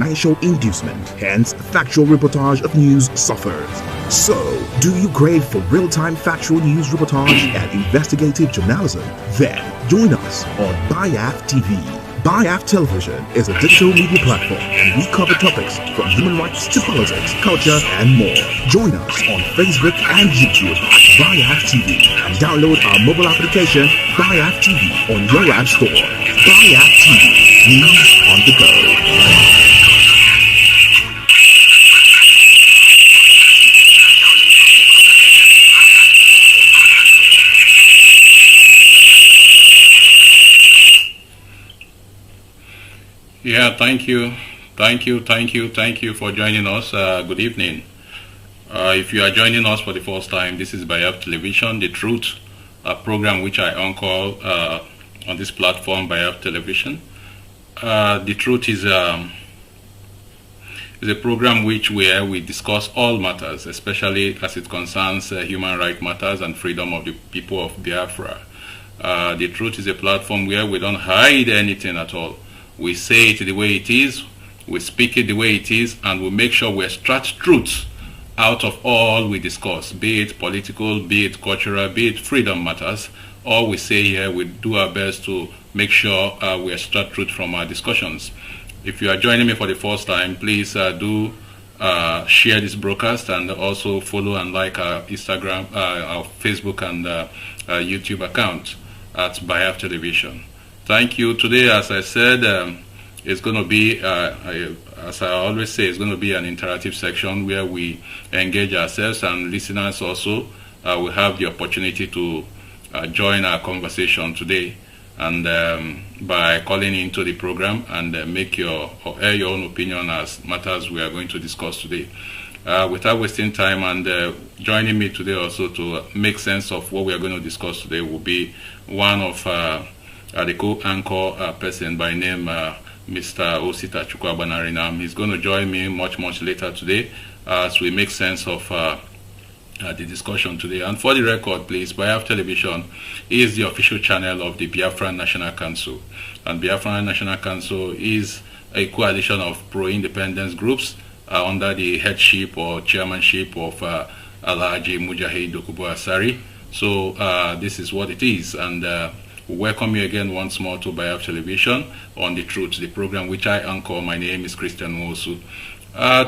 financial inducement, hence factual reportage of news suffers. So, do you crave for real-time factual news reportage and investigative journalism? Then, join us on Biaf TV. Biaf Television is a digital media platform, and we cover topics from human rights to politics, culture, and more. Join us on Facebook and YouTube at Biaf TV, and download our mobile application, Biaf TV, on your app store. Biaf TV, news on the go. Yeah, thank you for joining us. Good evening. If you are joining us for the first time, this is Biaf Television, The Truth, a program which I anchor on this platform, Biaf Television. The Truth is a program where we discuss all matters, especially as it concerns human rights matters and freedom of the people of Biafra. The Truth is a platform where we don't hide anything at all. We say it the way it is, we speak it the way it is, and we make sure we extract truth out of all we discuss, be it political, be it cultural, be it freedom matters. All we say here, we do our best to make sure we extract truth from our discussions. If you are joining me for the first time, please do share this broadcast, and also follow and like our Instagram, our Facebook and YouTube account at Biaf Television. Thank you. Today, as I said, it's going to be, as I always say, it's going to be an interactive section where we engage ourselves, and listeners also will have the opportunity to join our conversation today, and by calling into the program and make or air your own opinion as matters we are going to discuss today. Without wasting time, and joining me today also to make sense of what we are going to discuss today will be one of the co-anchor person by name Mr. Osita Chukwabanarina. He's going to join me much later today as we make sense of the discussion today. And for the record, please, Biaf Television is the official channel of the Biafran National Council. And Biafran National Council is a coalition of pro-independence groups under the headship or chairmanship of Alhaji Mujahid Dokubo Asari. So this is what it is, and we welcome you again once more to Biaf Television on The Truth, the program which I anchor. My name is Christian Mosu.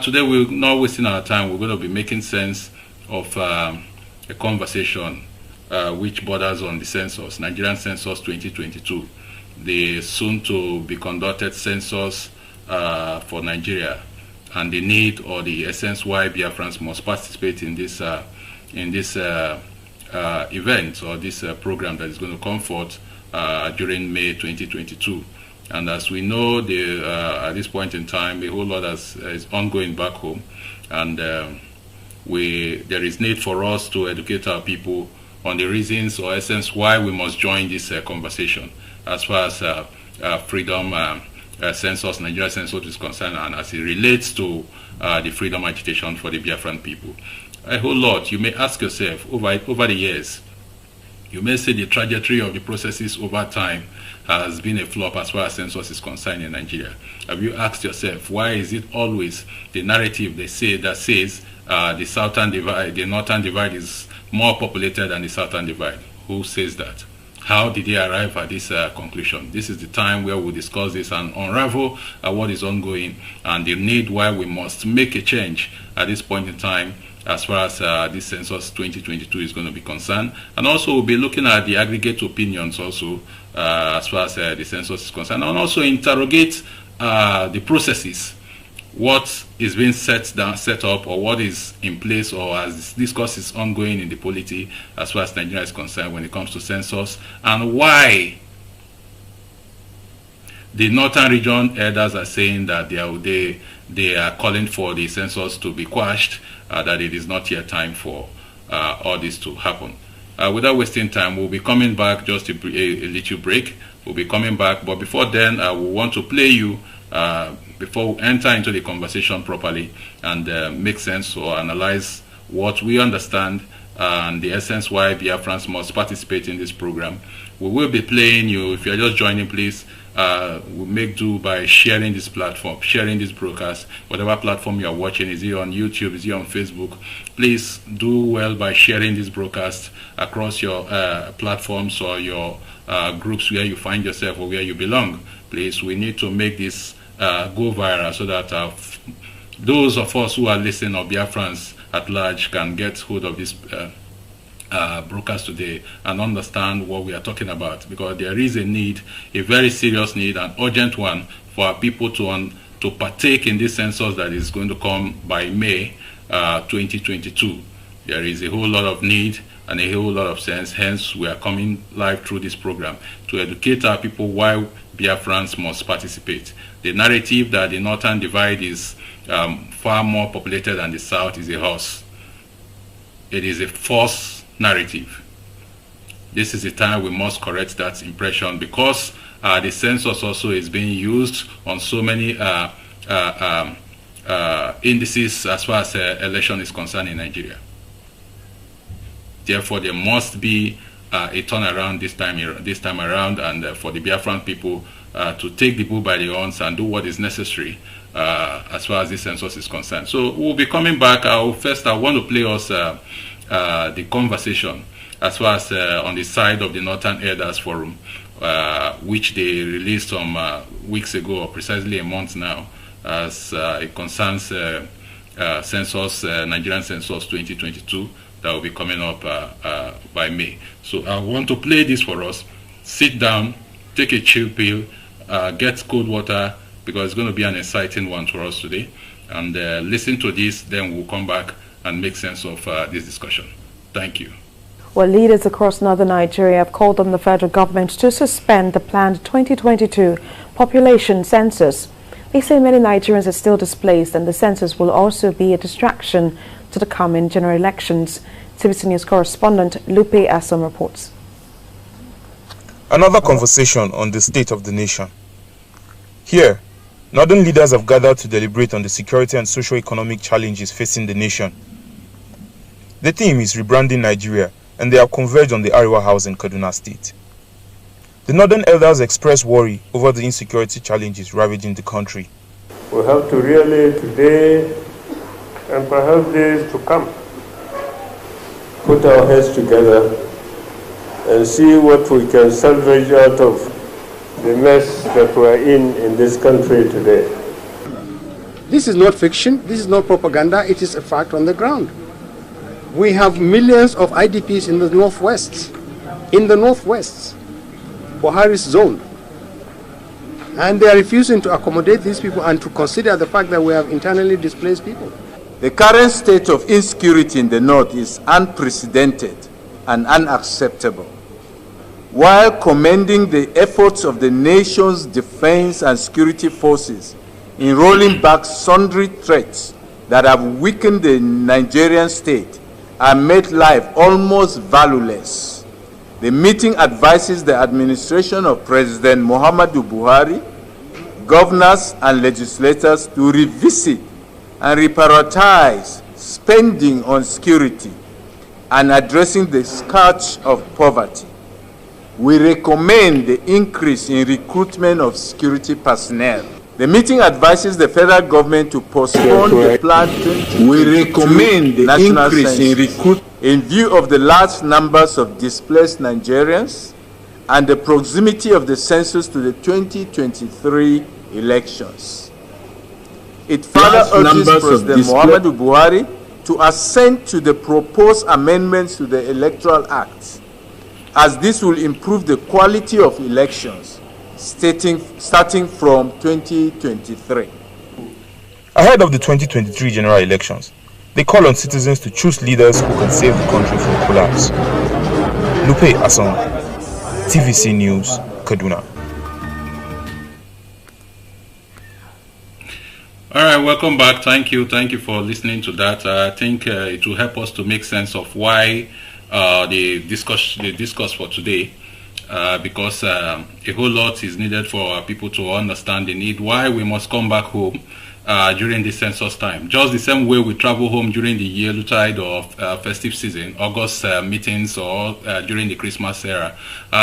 Today we're not wasting our time. We're going to be making sense of a conversation which borders on the census, Nigerian Census 2022, the soon to be conducted census for Nigeria, and the need or the essence why Biafrans must participate in this event or this program that is going to come forth during May 2022. And as we know, at this point in time, a whole lot is ongoing back home, and there is need for us to educate our people on the reasons or essence why we must join this conversation as far as freedom census, Nigeria census is concerned, and as it relates to the freedom agitation for the Biafran people. A whole lot. You may ask yourself over the years, you may say the trajectory of the processes over time has been a flop as far as census is concerned in Nigeria. Have you asked yourself, why is it always the narrative that says the southern divide, the northern divide is more populated than the southern divide? Who says that? How did they arrive at this conclusion? This is the time where we discuss this and unravel what is ongoing and the need why we must make a change at this point in time as far as this census 2022 is going to be concerned. And also we'll be looking at the aggregate opinions also as far as the census is concerned, and also interrogate the processes, what is being set up, or what is in place, or as this discourse is ongoing in the polity as far as Nigeria is concerned when it comes to census, and why the northern region elders are saying that they are calling for the census to be quashed, that it is not yet time for all this to happen. Without wasting time, we'll be coming back, just a little break. We'll be coming back, but before then, we want to play you, before we enter into the conversation properly and make sense or analyze what we understand and the essence why Biafrans must participate in this program. We will be playing you, if you're just joining, please we make do by sharing this platform, sharing this broadcast, whatever platform you are watching. Is it on YouTube? Is it on Facebook? Please do well by sharing this broadcast across your platforms or your groups where you find yourself or where you belong. Please, we need to make this go viral so that those of us who are listening, or Biafrans at large, can get hold of this broadcast today and understand what we are talking about, because there is a need, a very serious need, an urgent one, for our people to partake in this census that is going to come by May 2022. There is a whole lot of need and a whole lot of sense. Hence, we are coming live through this program to educate our people why Biafrans must participate. The narrative that the Northern Divide is far more populated than the South is a horse. It is a false narrative. This is the time we must correct that impression, because the census also is being used on so many indices as far as election is concerned in Nigeria. Therefore, there must be a turnaround this time around, and for the Biafran people to take the bull by the horns and do what is necessary as far as this census is concerned. So we'll be coming back. I want to play us the conversation as far as on the side of the Northern Elders Forum, which they released some weeks ago, or precisely a month now, as it concerns census, Nigerian census 2022, that will be coming up by May. So I want to play this for us. Sit down, take a chill pill, get cold water, because it's going to be an exciting one for us today. And listen to this, then we'll come back and make sense of this discussion. Thank you. Well, leaders across northern Nigeria have called on the federal government to suspend the planned 2022 population census. They say many Nigerians are still displaced, and the census will also be a distraction to the coming general elections. TVC News correspondent Lupe Asom reports. Another conversation on the state of the nation. Here, northern leaders have gathered to deliberate on the security and socio-economic challenges facing the nation. The theme is rebranding Nigeria, and they have converged on the Ariwa House in Kaduna State. The northern elders express worry over the insecurity challenges ravaging the country. We have to really today, and perhaps days to come, put our heads together and see what we can salvage out of the mess that we're in this country today. This is not fiction, this is not propaganda, it is a fact on the ground. We have millions of IDPs in the northwest, Buhari's zone. And they are refusing to accommodate these people and to consider the fact that we have internally displaced people. The current state of insecurity in the north is unprecedented and unacceptable. While commending the efforts of the nation's defense and security forces in rolling back sundry threats that have weakened the Nigerian state and made life almost valueless, the meeting advises the administration of President Muhammadu Buhari, governors and legislators to revisit and reprioritize spending on security and addressing the scourge of poverty. We recommend the increase in recruitment of security personnel. The meeting advises the federal government to postpone the planned 2022 national census in view of the large numbers of displaced Nigerians and the proximity of the census to the 2023 elections. It further urges President Muhammadu Buhari to assent to the proposed amendments to the Electoral Act, as this will improve the quality of elections starting from 2023. Ahead of the 2023 general elections, they call on citizens to choose leaders who can save the country from collapse. Lupe Asom, TVC News, Kaduna. All right, welcome back. Thank you for listening to that. I think it will help us to make sense of why the discourse for today, because a whole lot is needed for people to understand the need, why we must come back home during the census time. Just the same way we travel home during the Yuletide or festive season, August meetings, or during the Christmas era.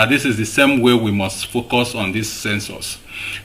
This is the same way we must focus on this census.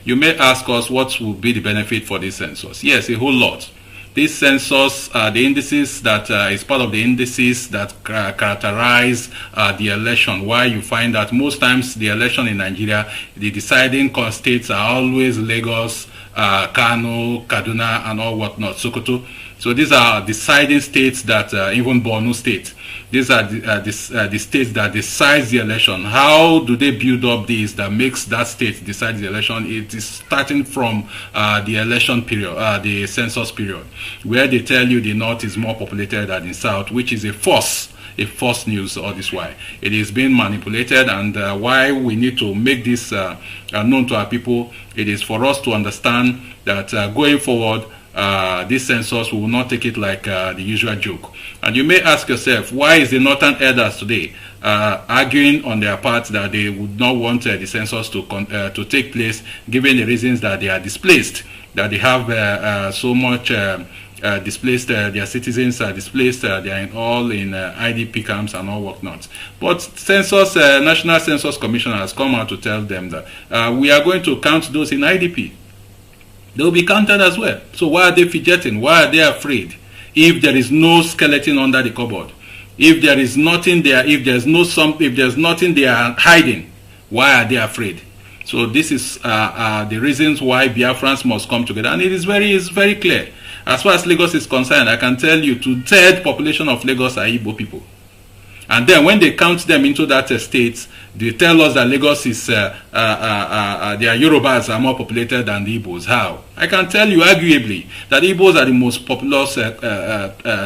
You may ask us what will be the benefit for this census. Yes, a whole lot. This census, the indices that is part of the indices that characterize the election. Why you find that most times the election in Nigeria, the deciding states are always Lagos, Kano, Kaduna, and all whatnot, Sokoto. So these are deciding states that, even Borno State, these are the states that decide the election. How do they build up this that makes that state decide the election? It is starting from the election period, the census period, where they tell you the north is more populated than the south, which is a false news all this while. It is being manipulated, and why we need to make this known to our people, it is for us to understand that going forward, this census will not take it like the usual joke. And you may ask yourself, why is the northern elders today arguing on their part that they would not want the census to take place, given the reasons that they are displaced, that they have so much displaced, their citizens are displaced, they are all in IDP camps and all whatnot. But census, National Census Commission has come out to tell them that we are going to count those in IDP. They will be counted as well. So why are they fidgeting? Why are they afraid? If there is no skeleton under the cupboard, if there is nothing there, if there's nothing they are hiding, why are they afraid? So this is the reasons why Biafrans must come together, and it is very clear. As far as Lagos is concerned, I can tell you 2/3 population of Lagos are Igbo people. And then when they count them into that state, they tell us that Lagos is, their Yorubas are more populated than the Igbos. How? I can tell you arguably that Igbos are the most populous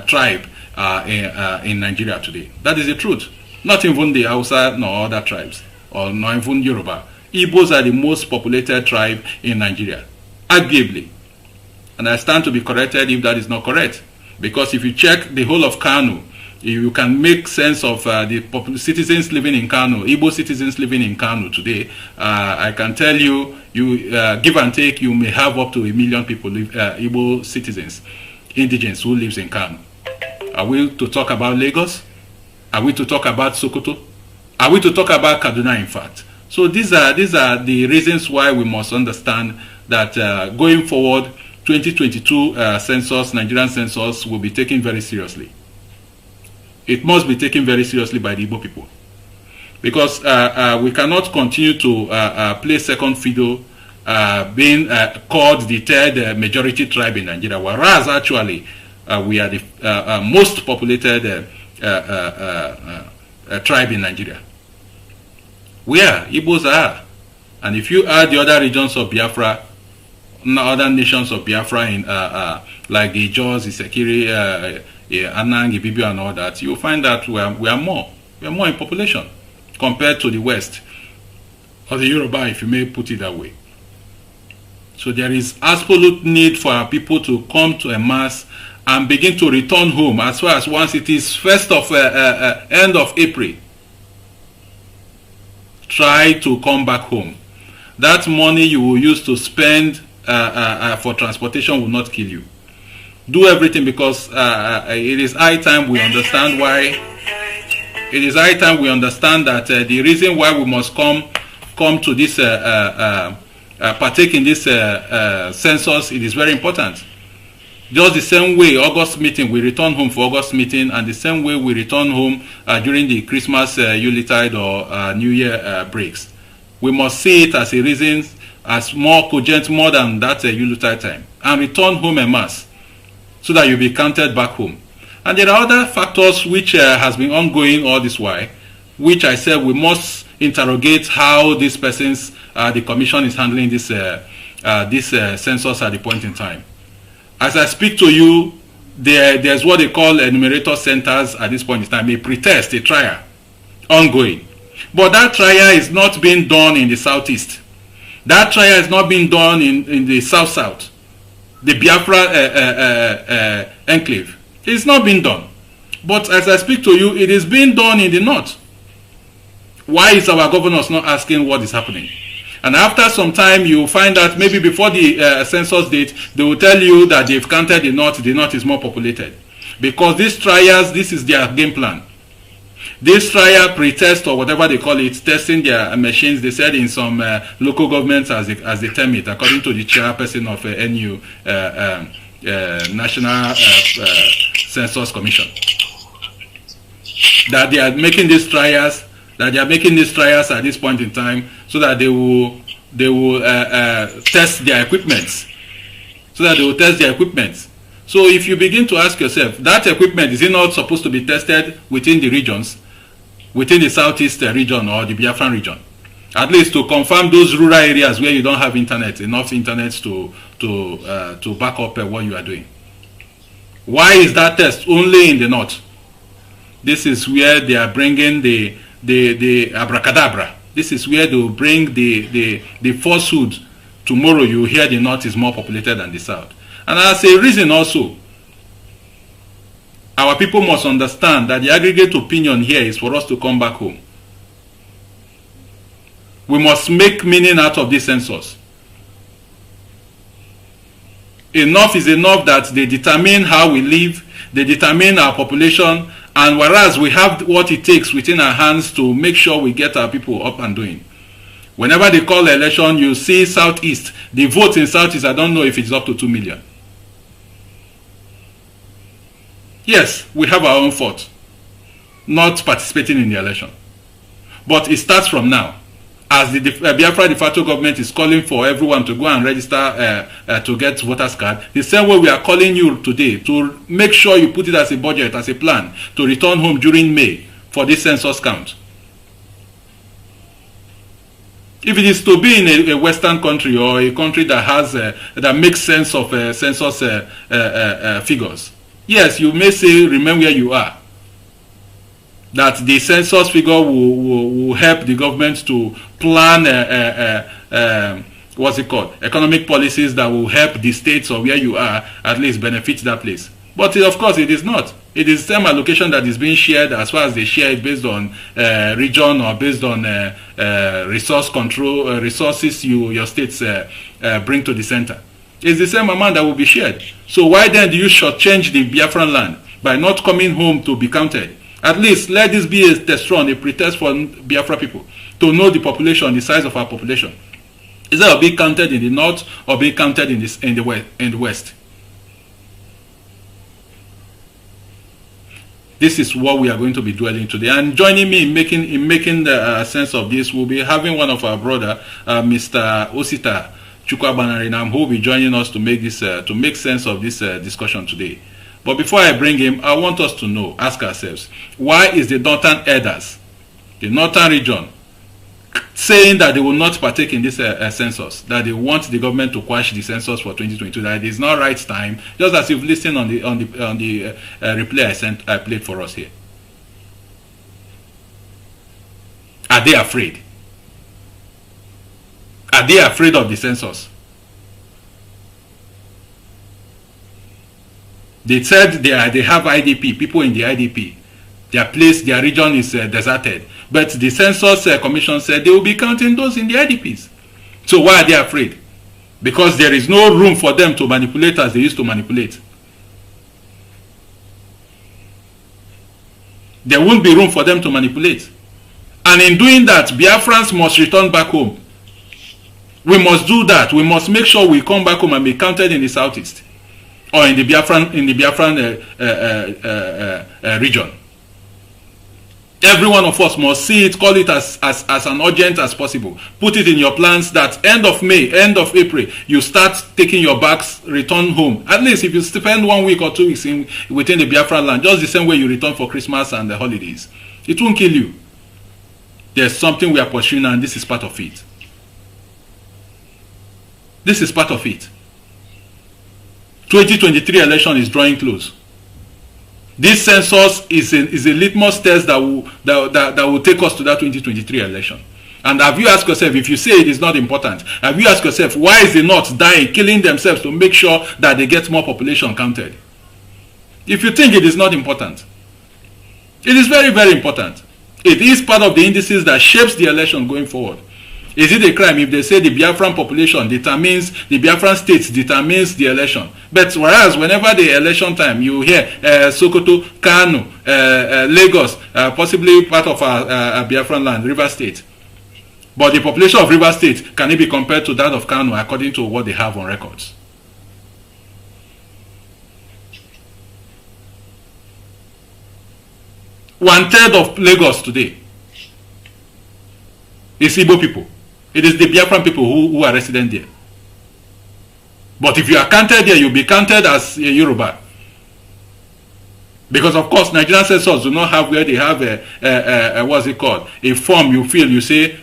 tribe in Nigeria today. That is the truth. Not even the Hausa nor other tribes, or not even Yoruba. Igbos are the most populated tribe in Nigeria, arguably. And I stand to be corrected if that is not correct. Because if you check the whole of Kano, you can make sense of the citizens living in Kano, Igbo citizens living in Kano today. I can tell you, give and take, you may have up to 1 million people, Igbo citizens, indigenes who lives in Kano. Are we to talk about Lagos? Are we to talk about Sokoto? Are we to talk about Kaduna, in fact? So these are the reasons why we must understand that going forward, 2022 census, Nigerian census, will be taken very seriously. It must be taken very seriously by the Igbo people, because we cannot continue to play second fiddle, being called the third majority tribe in Nigeria, whereas actually we are the most populated tribe in Nigeria. Where Igbos are, and if you add the other regions of Biafra, other nations of Biafra in like the Jaws, the Sekiri, Anang, Ibibio, and all that, you'll find that we are more in population compared to the West, or the Yoruba, if you may put it that way. So there is absolute need for our people to come to a mass and begin to return home, as far as once it is end of April. Try to come back home. That money you will use to spend for transportation will not kill you. Do everything, because it is high time we understand why. It is high time we understand that the reason why we must come to this partake in this census, it is very important. Just the same way August meeting, we return home for August meeting, and the same way we return home during the Christmas Yuletide or New Year breaks. We must see it as a reason, as more cogent, more than that Yuletide time, and return home en masse, so that you'll be counted back home. And there are other factors which has been ongoing all this while, which I said we must interrogate how these persons, the commission is handling this census at the point in time. As I speak to you, there's what they call enumerator centers at this point in time, a pretest, a trial, ongoing. But that trial is not being done in the southeast. That trial is not being done in the south-south, the Biafra enclave. It's not being done. But as I speak to you, it is being done in the north. Why is our governors not asking what is happening? And after some time, you find that maybe before the census date, they will tell you that they've counted the north is more populated. Because these trials, this is their game plan. This trial pre-test or whatever they call it, testing their machines, they said in some local governments, as they term it, according to the chairperson of NU, National Census Commission, that they are making these trials, at this point in time, so that they will test their equipment. So if you begin to ask yourself, that equipment, is it not supposed to be tested within the regions, within the southeast region or the Biafran region? At least to confirm those rural areas where you don't have enough internet to back up what you are doing. Why is that test only in the north? This is where they are bringing the abracadabra. This is where they will bring the falsehood. Tomorrow you hear the north is more populated than the south. And as a reason also, our people must understand that the aggregate opinion here is for us to come back home. We must make meaning out of this census. Enough is enough that they determine how we live, they determine our population, and whereas we have what it takes within our hands to make sure we get our people up and doing. Whenever they call election, you see Southeast. The votes in Southeast, I don't know if it's up to 2 million. Yes, we have our own fault, not participating in the election. But it starts from now. As the Biafra de facto government is calling for everyone to go and register to get voters card, the same way we are calling you today to make sure you put it as a budget, as a plan, to return home during May for this census count. If it is to be in a Western country or a country that has that makes sense of census figures, yes, you may say remain where you are. That the census figure will help the government to plan what's it called, economic policies that will help the states or where you are at least benefit that place. But of course it is not. It is the same allocation that is being shared as far as they share it based on region or based on resource control, resources your states bring to the center. It's the same amount that will be shared. So why then do you shortchange the Biafran land by not coming home to be counted? At least let this be a test run, a pretest for Biafra people to know the population, the size of our population. Is that being counted in the north or being counted in the west? This is what we are going to be dwelling today. And joining me in making the sense of this, we'll be having one of our brother, Mr. Osita Chukwabanarinam, who will be joining us to make this to make sense of this discussion today. But before I bring him, I want us to ask ourselves, why is the northern elders, the northern region, saying that they will not partake in this census, that they want the government to quash the census for 2022, that it is not right time, just as you've listened on the replay I played for us here? Are they afraid? Are they afraid of the census? They said they have IDP, people in the IDP. Their place, their region is deserted. But the Census Commission said they will be counting those in the IDPs. So why are they afraid? Because there is no room for them to manipulate as they used to manipulate. There won't be room for them to manipulate. And in doing that, Biafrans must return back home. We must do that. We must make sure we come back home and be counted in the southeast or in the Biafran region. Every one of us must see it, call it as an urgent as possible. Put it in your plans that end of May, end of April, you start taking your bags, return home. At least if you spend 1 week or 2 weeks within the Biafran land, just the same way you return for Christmas and the holidays. It won't kill you. There's something we are pursuing, and this is part of it. This is part of it. 2023 election is drawing close. This census is a litmus test that will take us to that 2023 election. And have you asked yourself, if you say it is not important, have you asked yourself, why is the North dying, killing themselves to make sure that they get more population counted? If you think it is not important, it is very, very important. It is part of the indices that shapes the election going forward. Is it a crime if they say the Biafran population determines, the Biafran states determines the election? But whereas whenever the election time, you hear Sokoto, Kano, Lagos, possibly part of our Biafran land, River State. But the population of River State, can it be compared to that of Kano according to what they have on records? One third of Lagos today is Igbo people. It is the Biafran people who are resident there. But if you are counted there, you'll be counted as a Yoruba. Because of course, Nigerian census do not have where they have what's it called? A form you fill, you say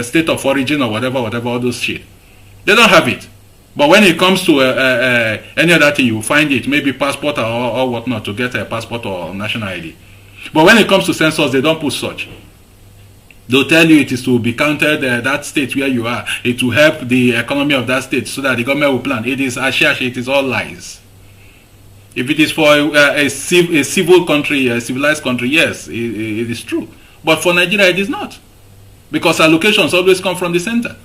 state of origin or whatever, all those shit. They don't have it. But when it comes to any other thing, you find it, maybe passport or whatnot, to get a passport or national ID. But when it comes to census, they don't put such. They'll tell you it is to be counted that state where you are. It will help the economy of that state so that the government will plan. It is ashash, it is all lies. If it is for a civil country, a civilized country, yes, it is true. But for Nigeria, it is not. Because allocations always come from the center.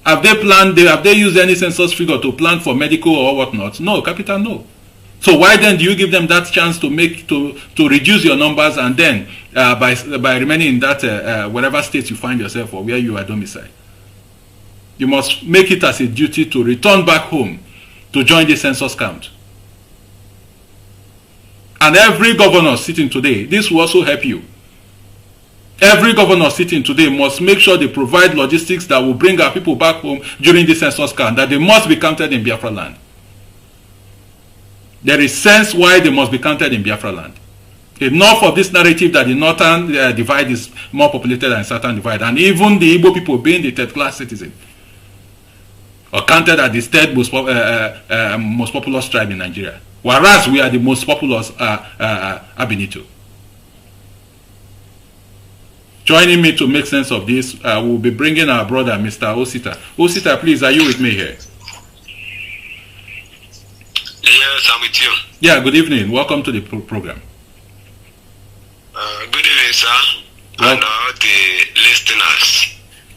Have they planned, have they used any census figure to plan for medical or whatnot? No, capital no. So why then do you give them that chance to reduce your numbers, and then by remaining in that whatever state you find yourself or where you are domiciled? You must make it as a duty to return back home to join the census count. And every governor sitting today, this will also help you. Every governor sitting today must make sure they provide logistics that will bring our people back home during the census count, that they must be counted in Biafra land. There is sense why they must be counted in Biafra land. Enough of this narrative that the northern divide is more populated than the southern divide, and even the Igbo people being the third-class citizen, or counted as the third most populous tribe in Nigeria, whereas we are the most populous Abinito. Joining me to make sense of this, we'll be bringing our brother, Mr. Osita. Osita, please, are you with me here? Yes, I'm with you. Yeah, good evening. Welcome to the program. Good evening, sir. Well, and all the listeners.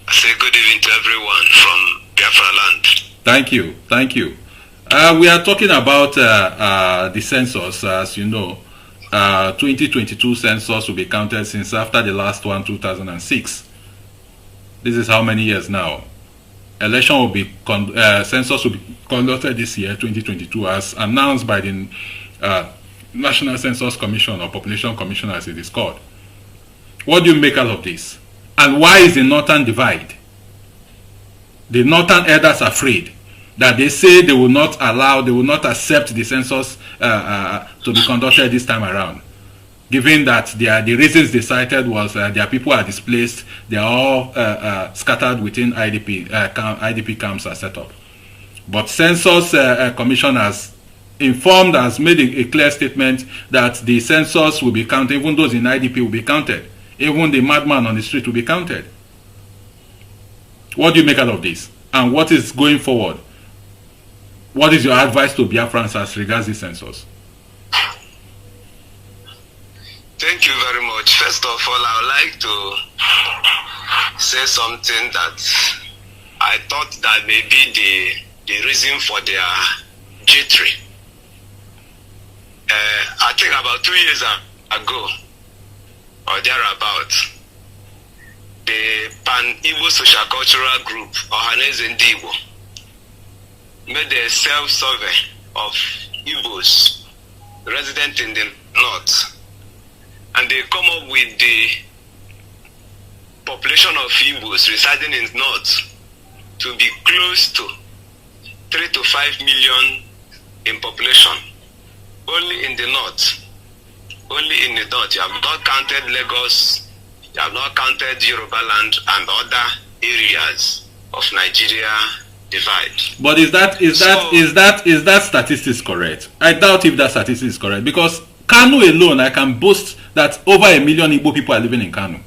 I say good evening to everyone from Biafra land. Thank you. Thank you. We are talking about the census. As you know, 2022 census will be counted since after the last one, 2006. This is how many years now? Election will be census will be conducted this year, 2022, as announced by the National Census Commission, or Population Commission as it is called. What do you make out of this? And why is the northern divide? The northern elders are afraid that they say they will not allow, they will not accept the census to be conducted this time around, given that the reasons they cited was their people are displaced, they are all scattered within IDP camps are set up. But Census Commission has informed, has made a clear statement that the census will be counted, even those in IDP will be counted, even the madman on the street will be counted. What do you make out of this? And what is going forward? What is your advice to Biafrans as regards the census? Thank you very much. First of all, I would like to say something that I thought that may be the reason for their jittery. I think about 2 years ago, or thereabout, the Pan-Igbo Social Cultural Group, Ohaneze Ndigbo, made a self-survey of Igbos resident in the north, and they come up with the population of Igbos residing in the north to be close to 3 to 5 million in population. Only in the north. Only in the north. You have not counted Lagos, you have not counted Yoruba land and other areas of Nigeria divide. But is that statistics correct? I doubt if that statistics is correct, because Kano alone, I can boast that over 1 million Igbo people are living in Kano.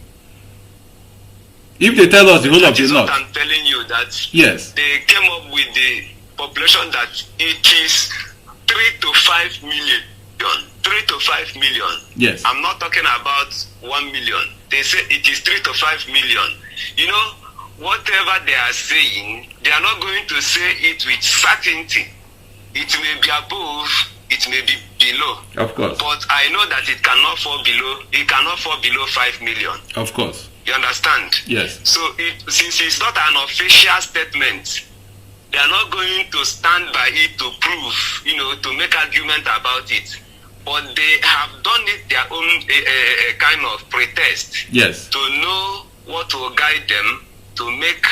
If they tell us the whole of the north, I'm telling you that yes, they came up with the population that it is 3 to 5 million. 3 to 5 million. Yes. I'm not talking about 1 million. They say it is 3 to 5 million. You know, whatever they are saying, they are not going to say it with certainty. It may be above, it may be below. Of course. But I know that it cannot fall below 5 million. Of course. You understand? Yes. So since it's not an official statement, they are not going to stand by it to prove, to make argument about it. But they have done it their own kind of pretest. Yes. To know what will guide them to make,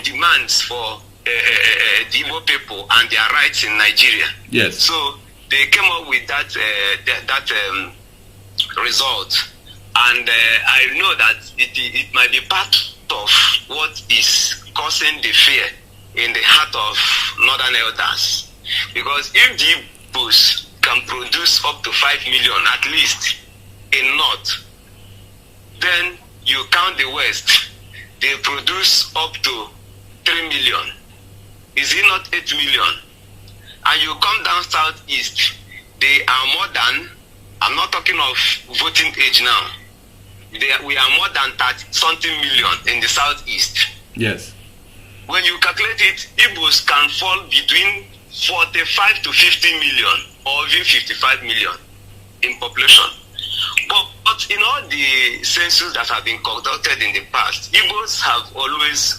demands for the Igbo people and their rights in Nigeria. Yes. So they came up with that result, and I know that it might be part of what is causing the fear in the heart of northern elders, because if the Igbos can produce up to 5 million at least in north, then you count the west, they produce up to 3 million. Is it not 8 million? And you come down southeast, they are more than, I'm not talking of voting age now, we are more than 30-something million in the southeast. Yes. When you calculate it, Igbos can fall between 45 to 50 million or even 55 million in population. But in all the census that have been conducted in the past, Igbos have always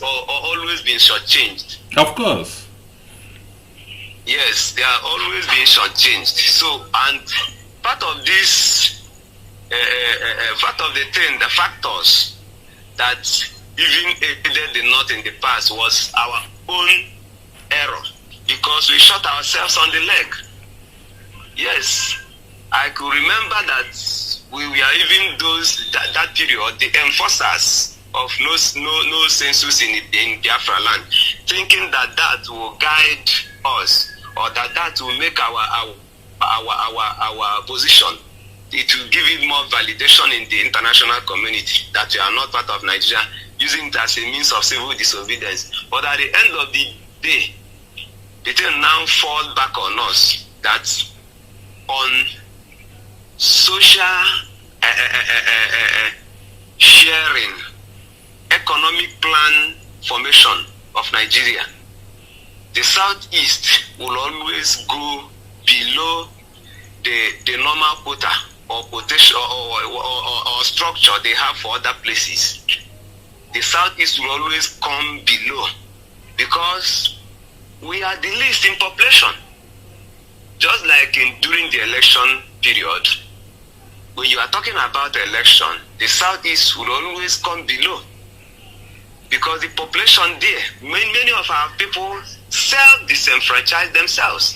been shortchanged. Of course. Yes, they are always being shortchanged. So, and part of this, the factors that even aided the North in the past was our own error, because we shot ourselves on the leg. Yes, I could remember that we were even that period, the enforcers of no census in Biafra land, thinking that will guide us, or that will make our position. It will give it more validation in the international community that we are not part of Nigeria, using it as a means of civil disobedience. But at the end of the day, the thing now falls back on us that on social sharing, economic plan formation of Nigeria, the southeast will always go below the normal quota or quotation or structure they have for other places. The southeast will always come below because we are the least in population. Just like during the election period, when you are talking about the election, the southeast will always come below because the population there, many of our people self-disenfranchise themselves.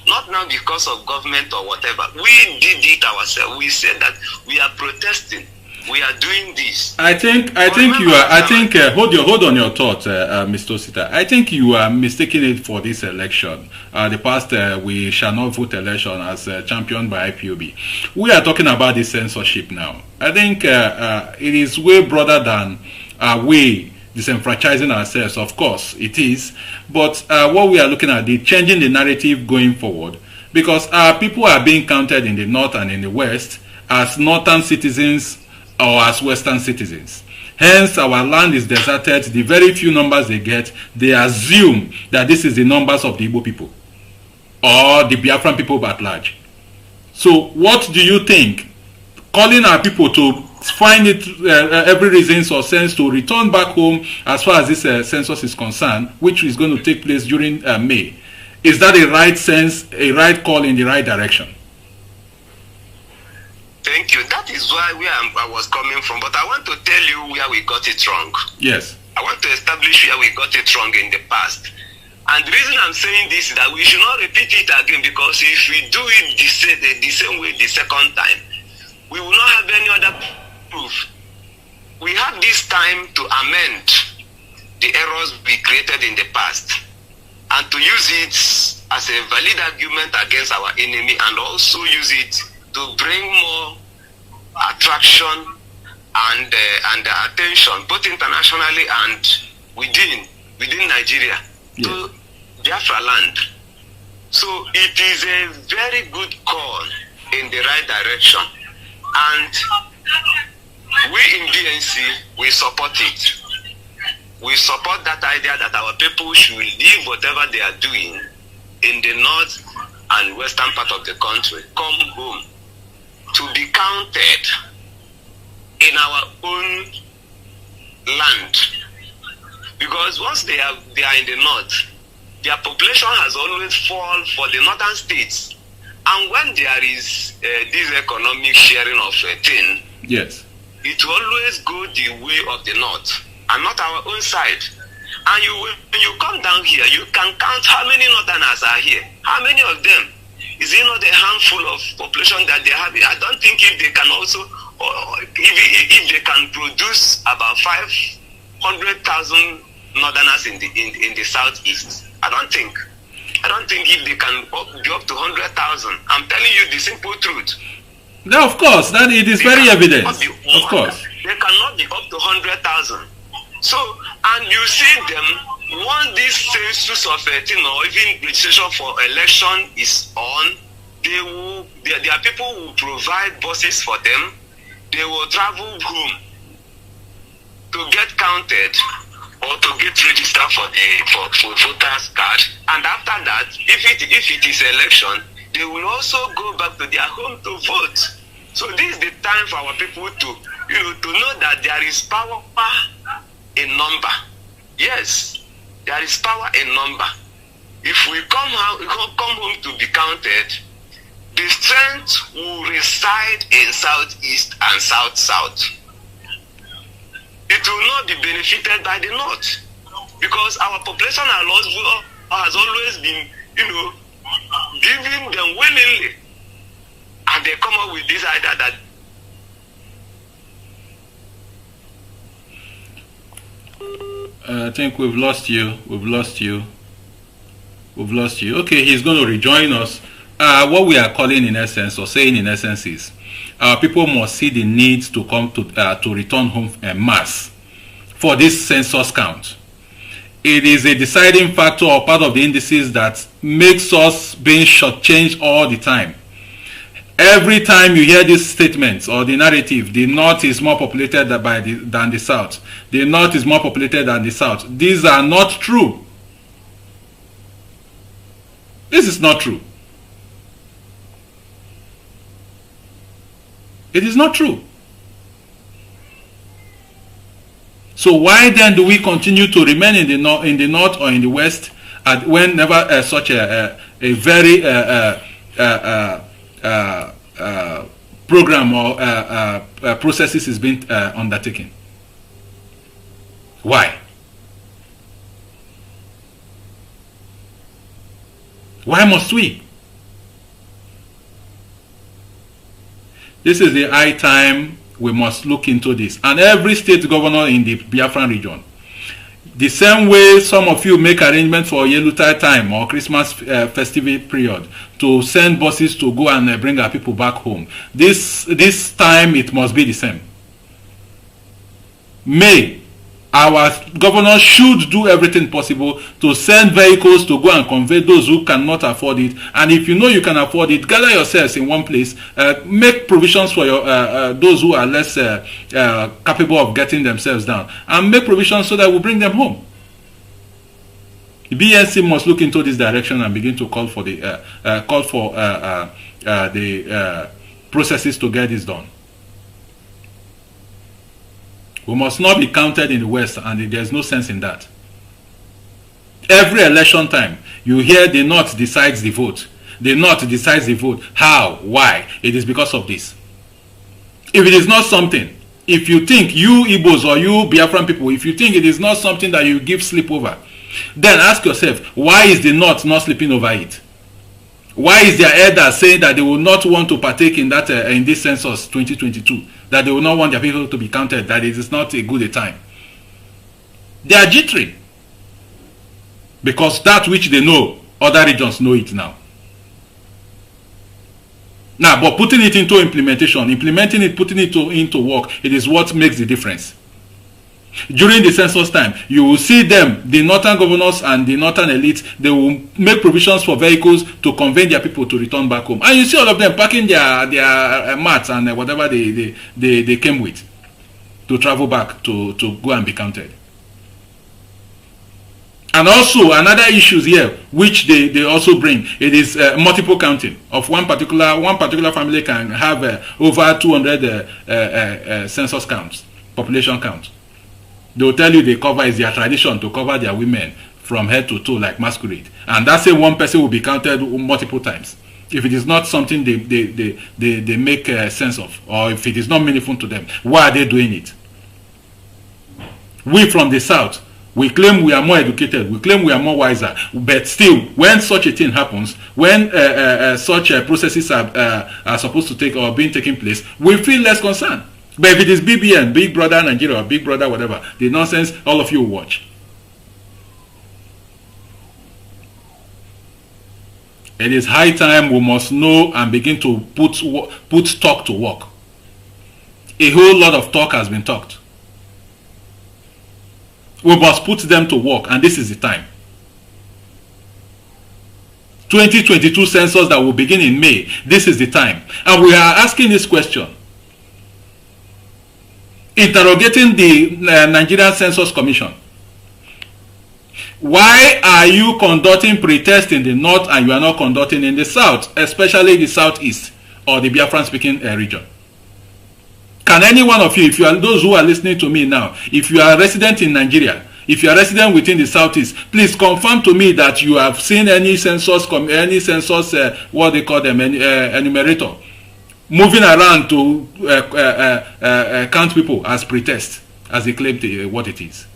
Not now because of government or whatever. We did it ourselves. We said that we are protesting. We are doing this. I think you are. I think hold on your thought, Mr. Osita. I think you are mistaking it for this election. The past we shall not vote election as championed by IPOB. We are talking about the censorship now. I think it is way broader than we disenfranchising ourselves. Of course, it is. But what we are looking at, the changing the narrative going forward, because people are being counted in the north and in the west as northern citizens or as western citizens. Hence, our land is deserted. The very few numbers they get, they assume that this is the numbers of the Igbo people or the Biafran people at large. So what do you think? Calling our people to find it every reason or sense to return back home as far as this census is concerned, which is going to take place during May. Is that a right sense, a right call in the right direction? Thank you. That is where I was coming from. But I want to tell you where we got it wrong. Yes. I want to establish where we got it wrong in the past. And the reason I'm saying this is that we should not repeat it again, because if we do it the same way the second time, we will not have any other proof. We have this time to amend the errors we created in the past and to use it as a valid argument against our enemy, and also use it to bring more attraction and attention, both internationally and within Nigeria, yes, to Biafra land. So it is a very good call in the right direction, and we in BNC, we support it. we support that idea that our people should leave whatever they are doing in the north and western part of the country, come home to be counted in our own land. Because once they are in the north, their population has always fallen for the northern states. And when there is this economic sharing of a thing, yes, it will always go the way of the north and not our own side. And when you come down here, you can count how many northerners are here. How many of them? Is it not a handful of population that they have? I don't think if they can also, if they can produce about 500,000 northerners in the southeast. I don't think if they can be up to 100,000. I'm telling you the simple truth. No, of course, that it is very evident. Of course, they cannot be up to 100,000. So, and you see them once this census of or even registration for election is on, their people will provide buses for them. They will travel home to get counted or to get registered for voters card. And after that, if it is election, they will also go back to their home to vote. So this is the time for our people to know that there is power in number. Yes, there is power in number. If we come home to be counted, the strength will reside in southeast and south. It will not be benefited by the north, because our population has always been, giving them willingly, and they come up with this idea that. I think we've lost you. Okay, he's going to rejoin us. What we are calling in essence, or saying in essence, is people must see the need to come to return home en masse for this census count. It is a deciding factor or part of the indices that makes us being shortchanged all the time. Every time you hear this statement or the narrative, the north is more populated than the south. The north is more populated than the south. These are not true. This is not true. It is not true. So why then do we continue to remain in the north or in the west whenever such a very program or processes is being undertaken? Why? Why must we? This is the high time we must look into this. And every state governor in the Biafran region, the same way some of you make arrangements for Yelutide time or Christmas festive period to send buses to go and bring our people back home, this time it must be the same. Our governor should do everything possible to send vehicles to go and convey those who cannot afford it. And if you know you can afford it, gather yourselves in one place, make provisions for your those who are less capable of getting themselves down, and make provisions so that we bring them home. The BNC must look into this direction and begin to call for the processes to get this done. We must not be counted in the West, and there's no sense in that. Every election time, you hear the North decides the vote. The North decides the vote. How? Why? It is because of this. If it is not something, if you think, you Igbos or you Biafran people, if you think it is not something that you give sleep over, then ask yourself, why is the North not sleeping over it? Why is their elders saying that they will not want to partake in that in this census 2022? That they will not want their people to be counted, that it is not a good time? They are jittering. Because that which they know, other regions know it now. Now, but putting it into implementation, putting it into work, it is what makes the difference. During the census time, you will see them, the northern governors and the northern elites, they will make provisions for vehicles to convey their people to return back home. And you see all of them packing their mats and whatever they came with to travel back to go and be counted. And also another issues here which they also bring, it is multiple counting of one particular family can have over 200 census counts, population counts. They will tell you they cover, is their tradition to cover their women from head to toe like masquerade, and that same one person will be counted multiple times if it is not something they make sense of, or if it is not meaningful to them. Why are they doing it? We from the south, we claim we are more educated, we claim we are more wiser, but still, when such a thing happens, when such processes are supposed to take or being taking place, we feel less concerned. But if it is BBN, Big Brother Nigeria, or Big Brother whatever, the nonsense, all of you watch. It is high time we must know and begin to put talk to work. A whole lot of talk has been talked. We must put them to work, and this is the time. 2022 census that will begin in May, this is the time. And we are asking this question, interrogating the Nigerian Census Commission. Why are you conducting pre-test in the north and you are not conducting in the south, especially the southeast or the Biafran speaking region? Can any one of you, if you are those who are listening to me now, if you are a resident in Nigeria, if you are a resident within the southeast, please confirm to me that you have seen any census, what they call them, enumerator, moving around to count people as pre-test, as they claim what it is.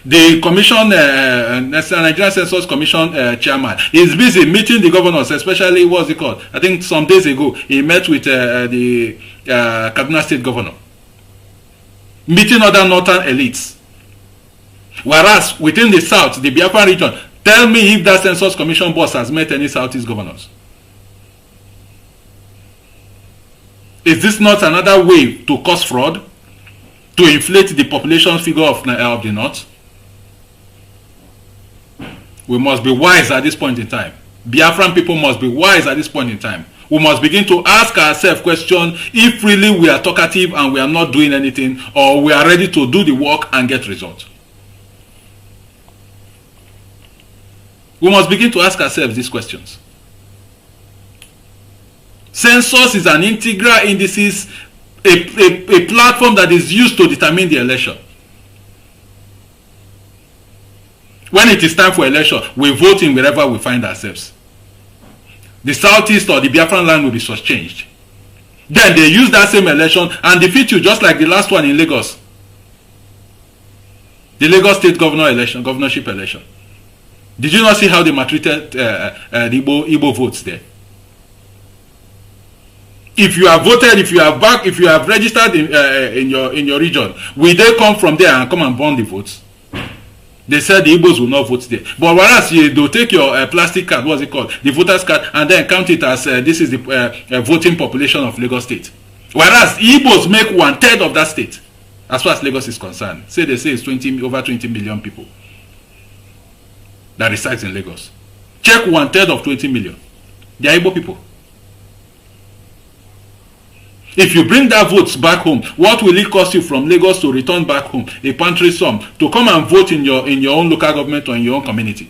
The commission, Nigerian Census Commission chairman, is busy meeting the governors, especially what's it called? I think some days ago he met with the Kaduna State governor, meeting other northern elites. Whereas within the south, the Biafran region, tell me if that Census Commission boss has met any southeast governors. Is this not another way to cause fraud, to inflate the population figure of the north? We must be wise at this point in time. Biafran people must be wise at this point in time. We must begin to ask ourselves questions if really we are talkative and we are not doing anything, or we are ready to do the work and get results. We must begin to ask ourselves these questions. Census is an integral indices, a platform that is used to determine the election. When it is time for election, we vote in wherever we find ourselves. The southeast or the Biafran land will be changed. Then they use that same election and defeat you, just like the last one in Lagos. The Lagos State governorship election. Did you not see how they maltreated the Igbo votes there? If you have voted, if you have registered in your region, will they come from there and come and burn the votes? They said the Igbos will not vote there. But whereas they'll take your plastic card, what's it called? The voter's card, and then count it as this is the voting population of Lagos State. Whereas Igbos make 1/3 of that state, as far as Lagos is concerned. They say it's over 20 million people that resides in Lagos. Check 1/3 of 20 million. They are Igbo people. If you bring that votes back home, what will it cost you from Lagos to return back home? A pantry sum to come and vote in your own local government or in your own community,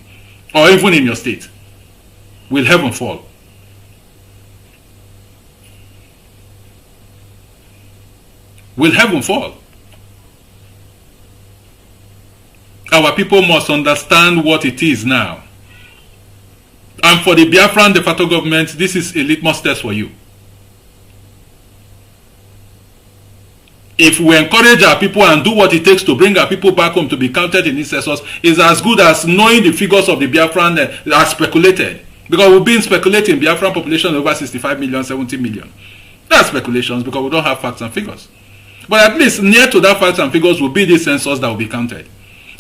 or even in your state. Will heaven fall? Will heaven fall? Our people must understand what it is now. And for the Biafran de facto government, this is a litmus test for you. If we encourage our people and do what it takes to bring our people back home to be counted in this census, is as good as knowing the figures of the Biafran are speculated. Because we've been speculating Biafran population over 65 million, 70 million. That's speculations because we don't have facts and figures. But at least near to that facts and figures will be the census that will be counted.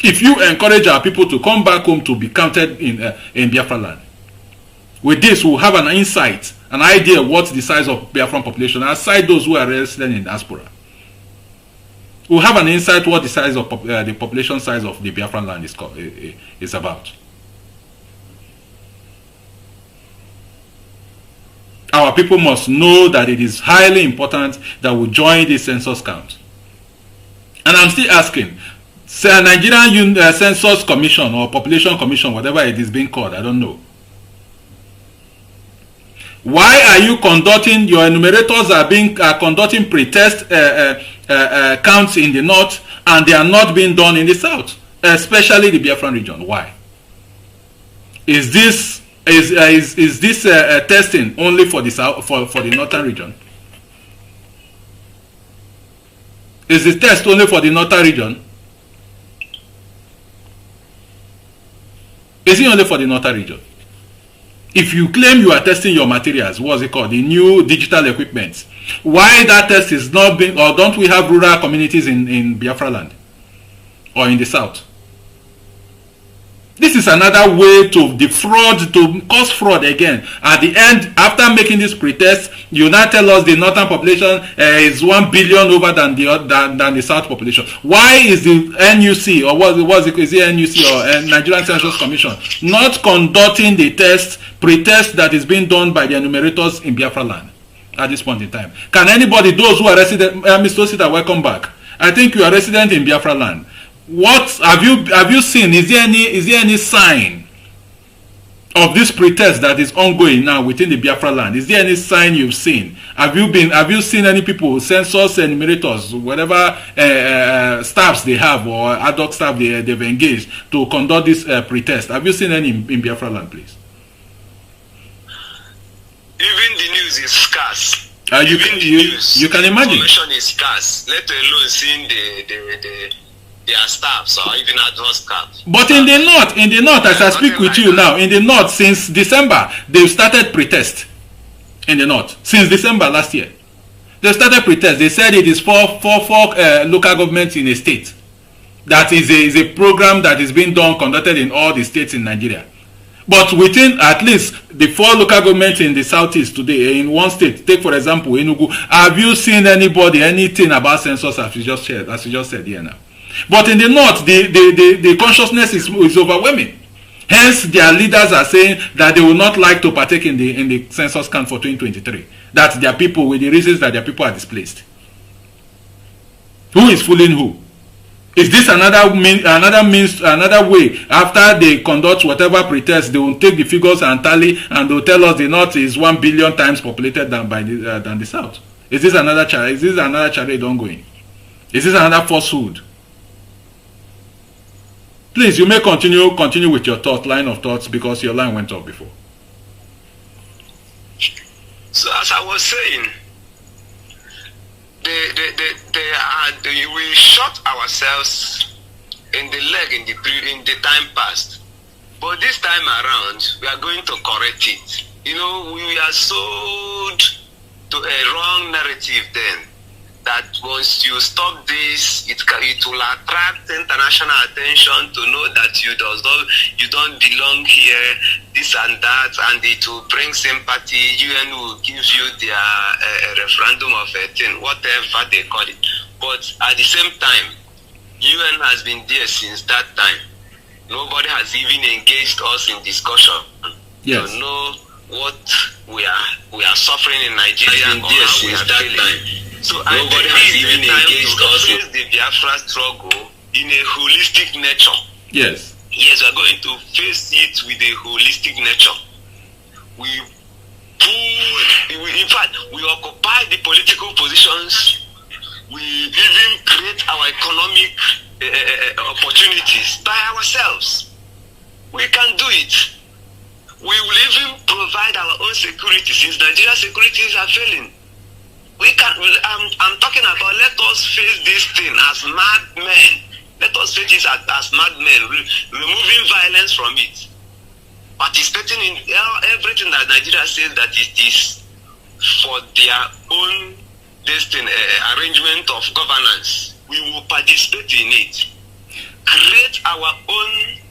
If you encourage our people to come back home to be counted in Biafra land, with this we'll have an insight, an idea of what the size of Biafran population, aside those who are resident in diaspora. We'll have an insight what the size of the population size of the Biafran land is about. Our people must know that it is highly important that we join this census count. And I'm still asking, Nigerian Census Commission or Population Commission, whatever it is being called, I don't know. Why are you conducting, your enumerators are conducting pretest counts in the north and they are not being done in the south, especially the Biafran region? Why? Is this testing only for the south, for the northern region? Is the test only for the northern region? Is it only for the northern region? If you claim you are testing your materials, what's it called, the new digital equipment, why that test is not being, or don't we have rural communities in Biafra land or in the south? This is another way to defraud, to cause fraud again. At the end, after making this pretest, you now tell us the northern population is 1 billion over than the south population. Why is the NUC, or is it NUC or Nigerian Census Commission not conducting the pretest that is being done by the enumerators in Biafra land at this point in time? Can anybody, those who are resident, Mr. Osita, welcome back. I think you are resident in Biafra land. What have you seen? Is there any sign of this pretest that is ongoing now within the Biafra land? Is there any sign you've seen? Have you seen any people, census enumerators, whatever staffs they have or ad hoc staff they've engaged to conduct this pretest? Have you seen any in Biafra land, please? Even the news is scarce. You can imagine. Information is scarce. Let alone seeing their staffs or even advanced staff. But in the north, as I speak with you now, in the north, since December, they've started pretest. In the north, since December last year, they started pretest. They said it is for local governments in a state. That is a program that is being conducted in all the states in Nigeria. But within at least the 4 local governments in the southeast today, in one state, take for example Enugu, have you seen anything about census as you just said here now? But in the north, the consciousness is overwhelming. Hence, their leaders are saying that they will not like to partake in the census count for 2023. That their people, with the reasons that their people are displaced. Who is fooling who? Is this another way? After they conduct whatever pretest, they will take the figures and tally, and they will tell us the north is 1 billion times populated than the south. Is this another charade ongoing? Is this another falsehood? Please, you may continue with your line of thoughts, because your line went off before. So as I was saying, we shot ourselves in the leg in the time past, but this time around we are going to correct it. You know, we are sold to a wrong narrative then, that once you stop this, it will attract international attention to know that you don't belong here, this and that, and it will bring sympathy. UN will give you their referendum of a thing, whatever they call it. But at the same time, UN has been there since that time. Nobody has even engaged us in discussion to know what we are suffering in Nigeria and how we are feeling. So nobody has even engaged us in the Biafra struggle in a holistic nature. Yes. Yes, we are going to face it with a holistic nature. In fact, we occupy the political positions. We even create our economic opportunities by ourselves. We can do it. We will even provide our own security, since Nigeria's securities are failing. I'm talking about, let us face this thing as madmen. Let us face it as madmen, removing violence from it. Participating in everything that Nigeria says that it is for their own arrangement of governance. We will participate in it. Create our own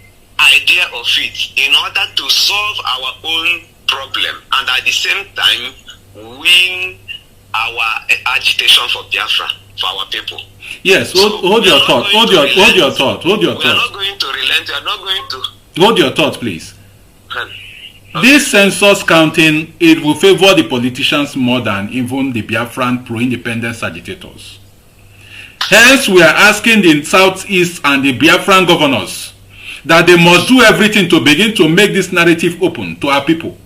idea of it in order to solve our own problem, and at the same time win our agitation for Biafra, for our people. Yes, hold your thought. Hold your thought. We are not going to relent. We are not going to. Hold your thought, please. Okay. This census counting, it will favor the politicians more than even the Biafran pro-independence agitators. Hence, we are asking the Southeast and the Biafran governors that they must do everything to begin to make this narrative open to our people,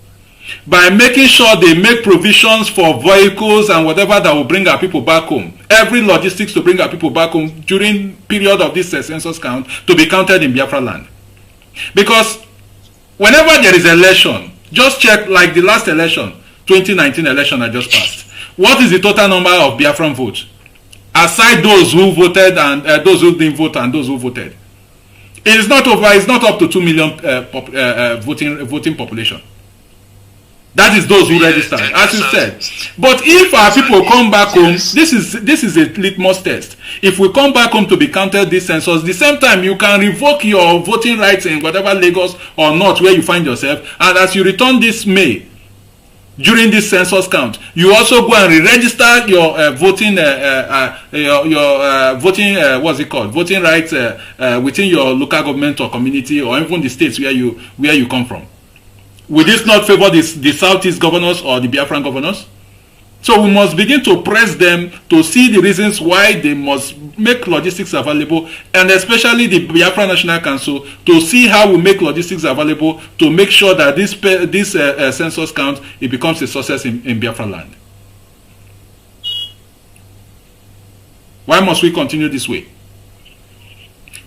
by making sure they make provisions for vehicles and whatever that will bring our people back home. Every logistics to bring our people back home during period of this census count to be counted in Biafra land. Because whenever there is election, just check, like the last election, 2019 election I just passed. What is the total number of Biafran votes? Aside those who voted and those who didn't vote and those who voted. It is not over, it's not up to 2 million voting population. That is those who registered, as you said. But if our people come back home, this is a litmus test. If we come back home to be counted this census, the same time you can revoke your voting rights in whatever Lagos or North where you find yourself, and as you return this May, during this census count, you also go and re-register your voting what's it called, voting rights within your local government or community or even the states where you come from. Will this not favor the Southeast governors or the Biafran governors? So we must begin to press them to see the reasons why they must make logistics available, and especially the Biafra National Council, to see how we make logistics available to make sure that this census count, it becomes a success in Biafra land. Why must we continue this way?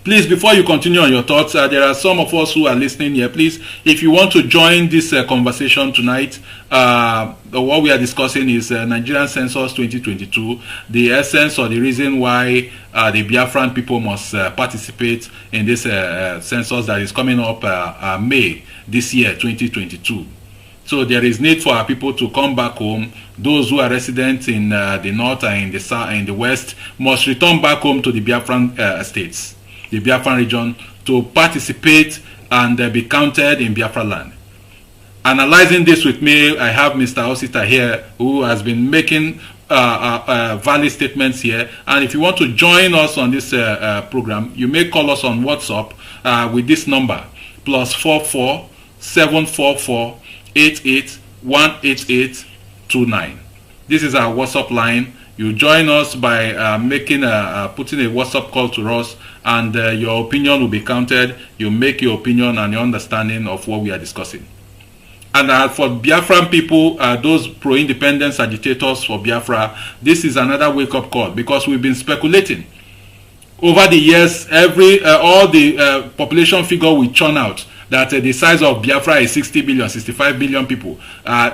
Please, before you continue on your thoughts, there are some of us who are listening here. Please, if you want to join this conversation tonight, what we are discussing is Nigerian Census 2022, the essence or the reason why the Biafran people must participate in this census that is coming up May this year, 2022. So there is need for our people to come back home. Those who are residents in the north and in the south and in the west must return back home to the Biafran states, the Biafran region, to participate and be counted in Biafra land. Analyzing this with me, I have Mr. Osita here, who has been making valid statements here. And if you want to join us on this program, you may call us on WhatsApp with this number, +44 744 88 18829. This is our WhatsApp line. You join us by putting a WhatsApp call to us, and your opinion will be counted. You make your opinion and your understanding of what we are discussing. And for Biafran people, those pro-independence agitators for Biafra, this is another wake-up call, because we've been speculating over the years. All the population figure we churn out, that the size of Biafra is 60 billion, 65 billion people.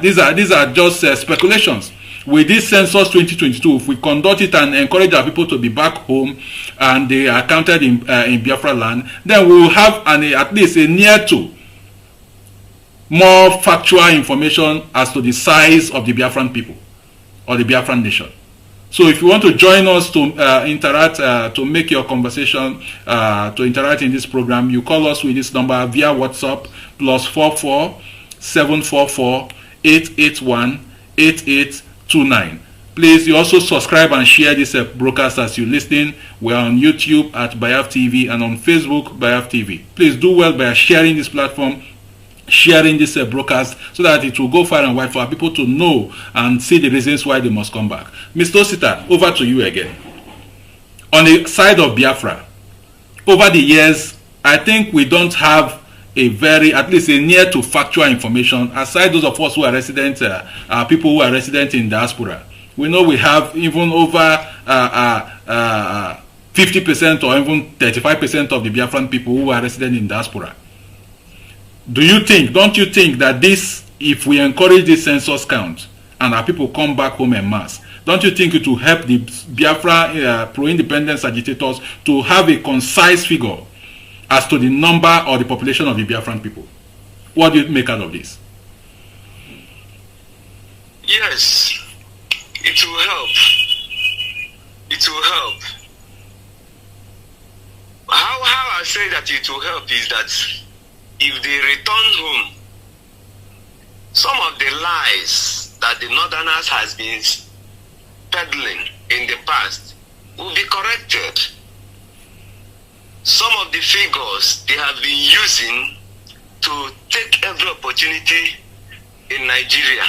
These are just speculations. With this census 2022, if we conduct it and encourage our people to be back home and they are counted in Biafra land, then we will have at least a near to more factual information as to the size of the Biafran people or the Biafran nation. So if you want to join us to interact, to make your conversation, to interact in this program, you call us with this number via WhatsApp, +44 744 881 8829. Please, you also subscribe and share this broadcast as you listen. We're on YouTube at Biaf TV and on Facebook, Biaf TV. Please do well by sharing this platform, sharing this broadcast, so that it will go far and wide for our people to know and see the reasons why they must come back. Mr. Osita, over to you again. On the side of Biafra, over the years, I think we don't have at least a near to factual information, aside those of us who are resident, people who are resident in diaspora. We know we have even over 50% or even 35% of the Biafran people who are resident in diaspora. Don't you think that this, if we encourage this census count and our people come back home en masse, don't you think it will help the Biafra pro-independence agitators to have a concise figure as to the number or the population of the Biafran people? What do you make out of this? Yes, it will help. It will help. How I say that it will help is that if they return home, some of the lies that the Northerners has been peddling in the past will be corrected. Some of the figures they have been using to take every opportunity in Nigeria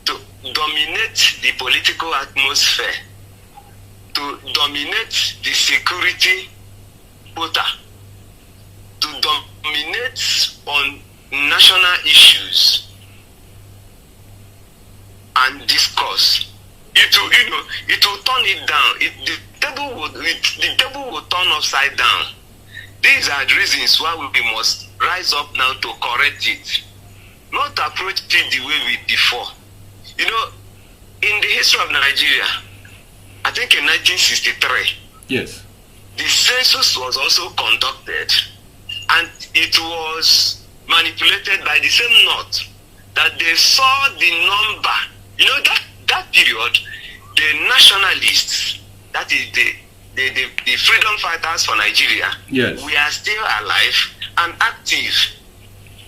to dominate the political atmosphere, to dominate the security quota, to dominate on national issues and discourse. It will turn it down. The table will turn upside down. These are the reasons why we must rise up now to correct it, not approach it the way we before. In the history of Nigeria, I think in 1963, yes, the census was also conducted, and it was manipulated by the same North, that they saw the number. That period, the nationalists, that is the freedom fighters for Nigeria, yes, we are still alive and active.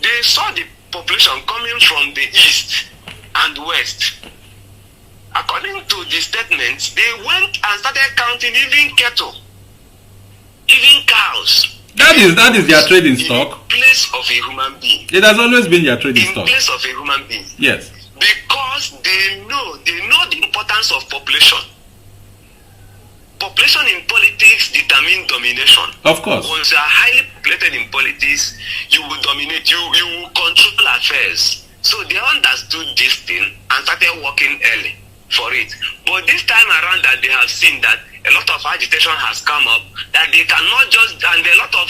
They saw the population coming from the east and west. According to the statements, they went and started counting even cattle, even cows. That is their trading stock. In place of a human being. It has always been their trading stock. In place of a human being. Yes. Because they know the importance of population. Population in politics determines domination. Of course. Once you are highly populated in politics, you will dominate. You will control affairs. So they understood this thing and started working early for it. But this time around, that they have seen that a lot of agitation has come up, that they cannot just, and a lot of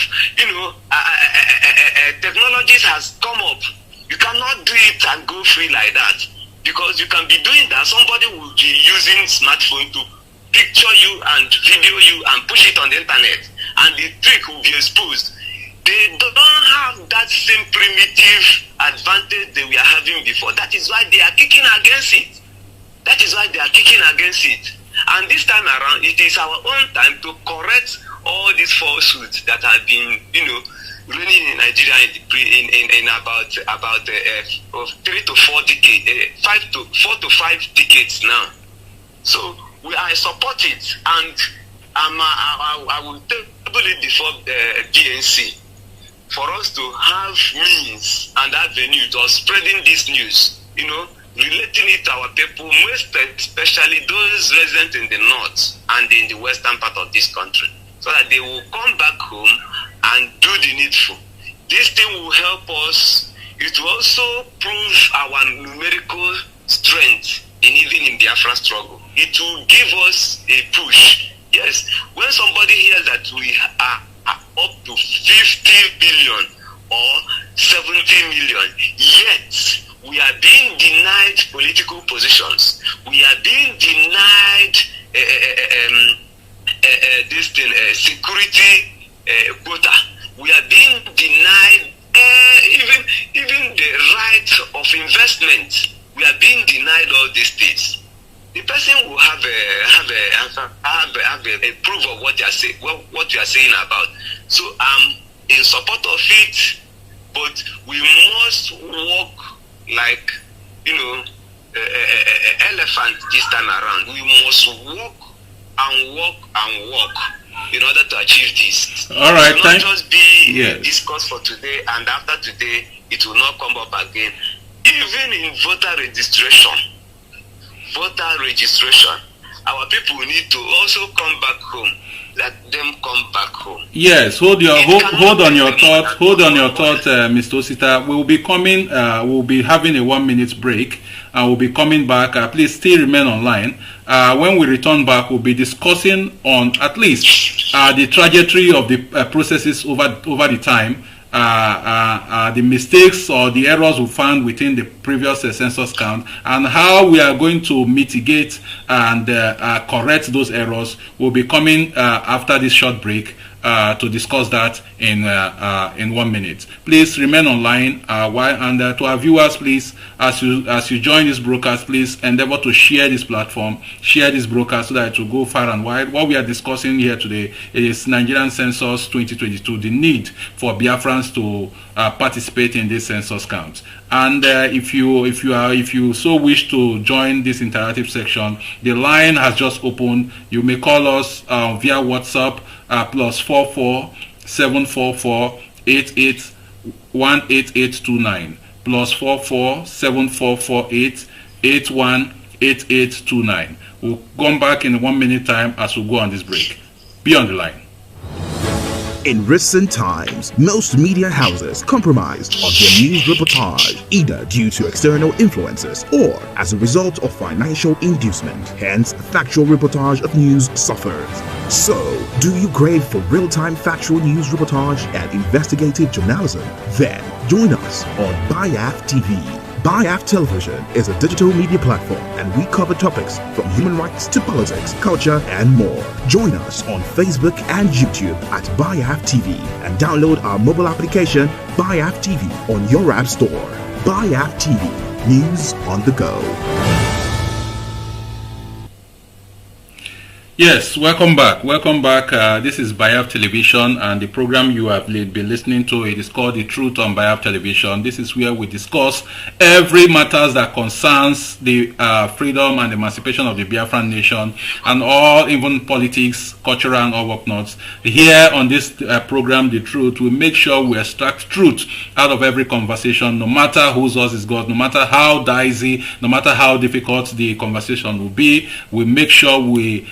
technologies has come up. You cannot do it and go free like that, because you can be doing that. Somebody will be using smartphone to picture you and video you and push it on the internet, and the trick will be exposed. They don't have that same primitive advantage they were having before. That is why they are kicking against it. That is why they are kicking against it. And this time around, it is our own time to correct all these falsehoods that have been, running in Nigeria in about 3 to 4 decades, 4 to 5 decades now. So I support it, and I will table it before DNC for us to have means and avenue of spreading this news, relating it to our people, most especially those resident in the north and in the western part of this country, so that they will come back home and do the needful. This thing will help us. It will also prove our numerical strength even in Biafra struggle. It will give us a push. Yes, when somebody hears that we are up to 50 billion or 70 million, yet we are being denied political positions. We are being denied security quota. We are being denied even the right of investment. We are being denied all these things. The person will have a proof of what you are saying about. So I'm in support of it, but we must walk like elephant this time around. We must walk and walk and walk in order to achieve this. All right, it will not just be a discourse for today, and after today it will not come up again. Even in voter registration, our people need to also come back home. Let them come back home. Yes, hold on your thought, Mr. Osita. We'll be coming. We'll be having a 1 minute break, and we'll be coming back. Please still remain online. When we return back, we'll be discussing on at least the trajectory of the processes over the time. The mistakes or the errors we found within the previous census count, and how we are going to mitigate and correct those errors. Will be coming after this short break to discuss that in 1 minute. Please remain online. And to our viewers, please, as you join this broadcast, please endeavor to share this platform, share this broadcast so that it will go far and wide. What we are discussing here today is Nigerian Census 2022, the need for Biafrans to participate in this census count. And if you so wish to join this interactive section, the line has just opened. You may call us via WhatsApp +44 744 88 18829 +44 7448 81 8829. We'll come back in 1 minute time as we go on this break. Be on the line. In recent times, most media houses compromised on their news reportage, either due to external influences or as a result of financial inducement. Hence, factual reportage of news suffers. So, do you crave for real-time factual news reportage and investigative journalism? Then, join us on BIAF TV. BIAF Television is a digital media platform, and we cover topics from human rights to politics, culture, and more. Join us on Facebook and YouTube at BIAF TV and download our mobile application BIAF TV on your app store. BIAF TV, news on the go. Yes, welcome back. Welcome back. This is BIAF Television, and the program you have been listening to, it is called The Truth on BIAF Television. This is where we discuss every matters that concerns the freedom and emancipation of the Biafran nation, and all, even politics, cultural, and all whatnots. Here on this program, The Truth, we make sure we extract truth out of every conversation, no matter whose us is God, no matter how dicey, no matter how difficult the conversation will be. We make sure we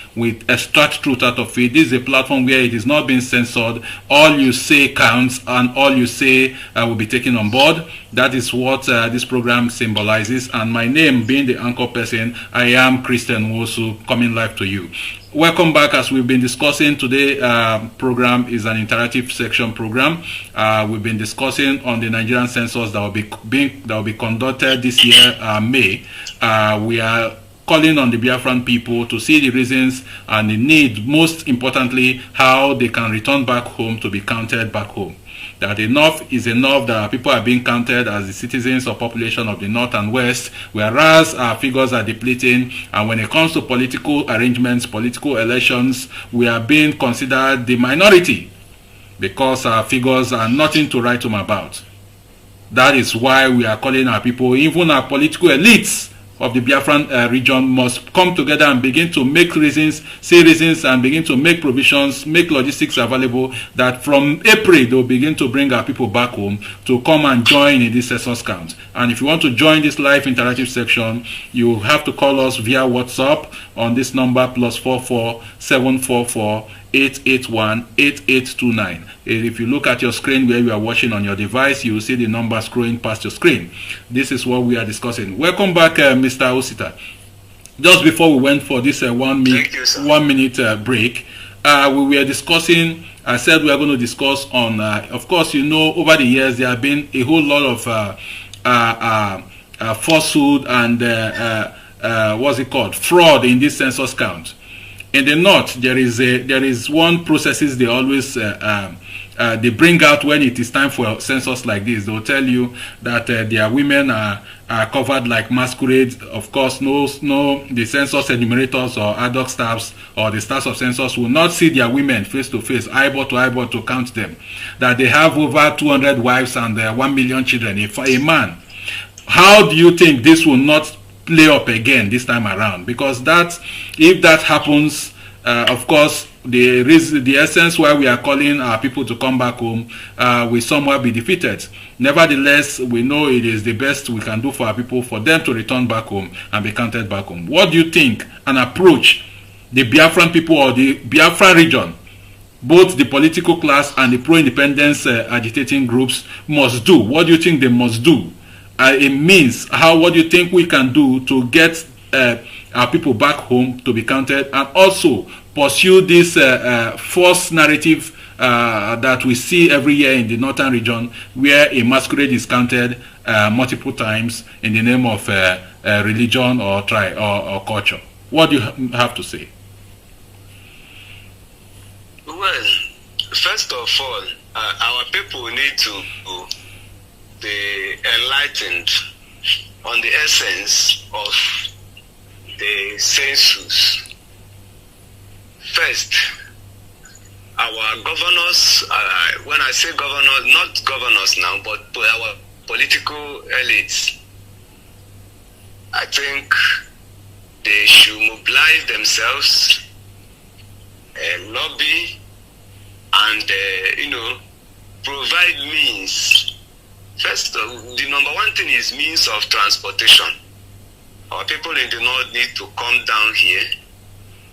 extract truth out of it. This is a platform where it is not being censored. All you say counts, and all you say will be taken on board. That is what this program symbolizes. And my name, being the anchor person, I am Christian Wosu, coming live to you. Welcome back. As we've been discussing today, program is an interactive section program. We've been discussing on the Nigerian census that will be conducted this year, May. We are calling on the Biafran people to see the reasons and the need, most importantly, how they can return back home to be counted back home. That enough is enough, that people are being counted as the citizens or population of the North and West, whereas our figures are depleting, and when it comes to political arrangements, political elections, we are being considered the minority because our figures are nothing to write home about. That is why we are calling our people, even our political elites of the Biafran region, must come together and begin to make reasons, say reasons, and begin to make provisions, make logistics available, that from April they'll begin to bring our people back home to come and join in this census count. And if you want to join this live interactive section, you have to call us via WhatsApp on this number +44 744 881 8829. If you look at your screen where you are watching on your device, you will see the number scrolling past your screen. This is what we are discussing. Welcome back, Mr. Osita. Just before we went for this 1 minute break, we were discussing. I said we are going to discuss on, of course, you know, over the years there have been a whole lot of falsehood and what's it called, fraud in this census count. In the North, there is one processes they always they bring out when it is time for a census like this. They'll tell you that their women are covered like masquerades. Of course, the census enumerators or ad hoc staffs or the staffs of census will not see their women face to face, eyeball to eyeball, to count them. That they have over 200 wives and 1 million children. If a man, how do you think this will not play up again this time around? Because if that happens, of course, the essence why we are calling our people to come back home will somewhat be defeated. Nevertheless, we know it is the best we can do for our people, for them to return back home and be counted back home. What do you think an approach the Biafran people or the Biafra region, both the political class and the pro-independence agitating groups, must do? What do you think they must do? It means what do you think we can do to get our people back home to be counted, and also pursue this false narrative that we see every year in the northern region, where a masquerade is counted multiple times in the name of religion or tribe or culture? What do you have to say? Well, first of all, our people need to be enlightened on the essence of the census. First, our governors, when I say governors, not governors now, but our political elites, I think they should mobilize themselves, lobby, and provide means. First, the number one thing is means of transportation. Our people in the north need to come down here.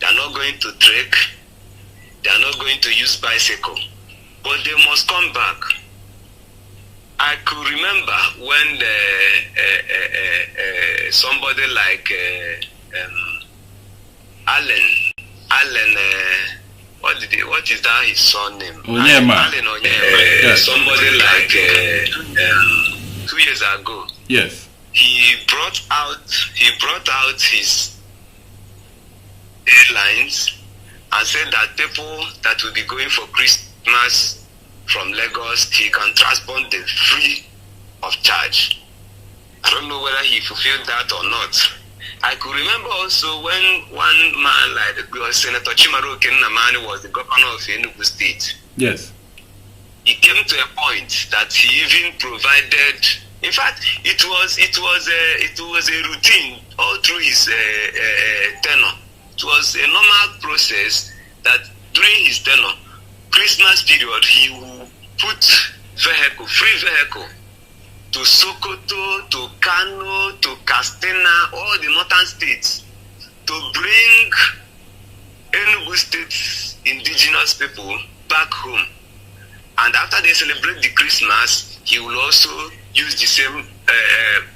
They are not going to trek. They are not going to use bicycle. But they must come back. I could remember when somebody like Allen, what is that his son name? Onyema. Allen Onyema. Yes. Somebody like 2 years ago. Yes. He brought out his airlines and said that people that will be going for Christmas from Lagos, he can transport them free of charge. I don't know whether he fulfilled that or not. I could remember also when one man like Senator Chimaro Kenamani was the governor of Enugu State. Yes. He came to a point that he even provided. In fact, it was a routine all through his tenure. It was a normal process that during his tenure, Christmas period, he will put free vehicle to Sokoto, to Kano, to Castena, all the northern states, to bring Enugu State's indigenous people back home. And after they celebrate the Christmas, he will also use the same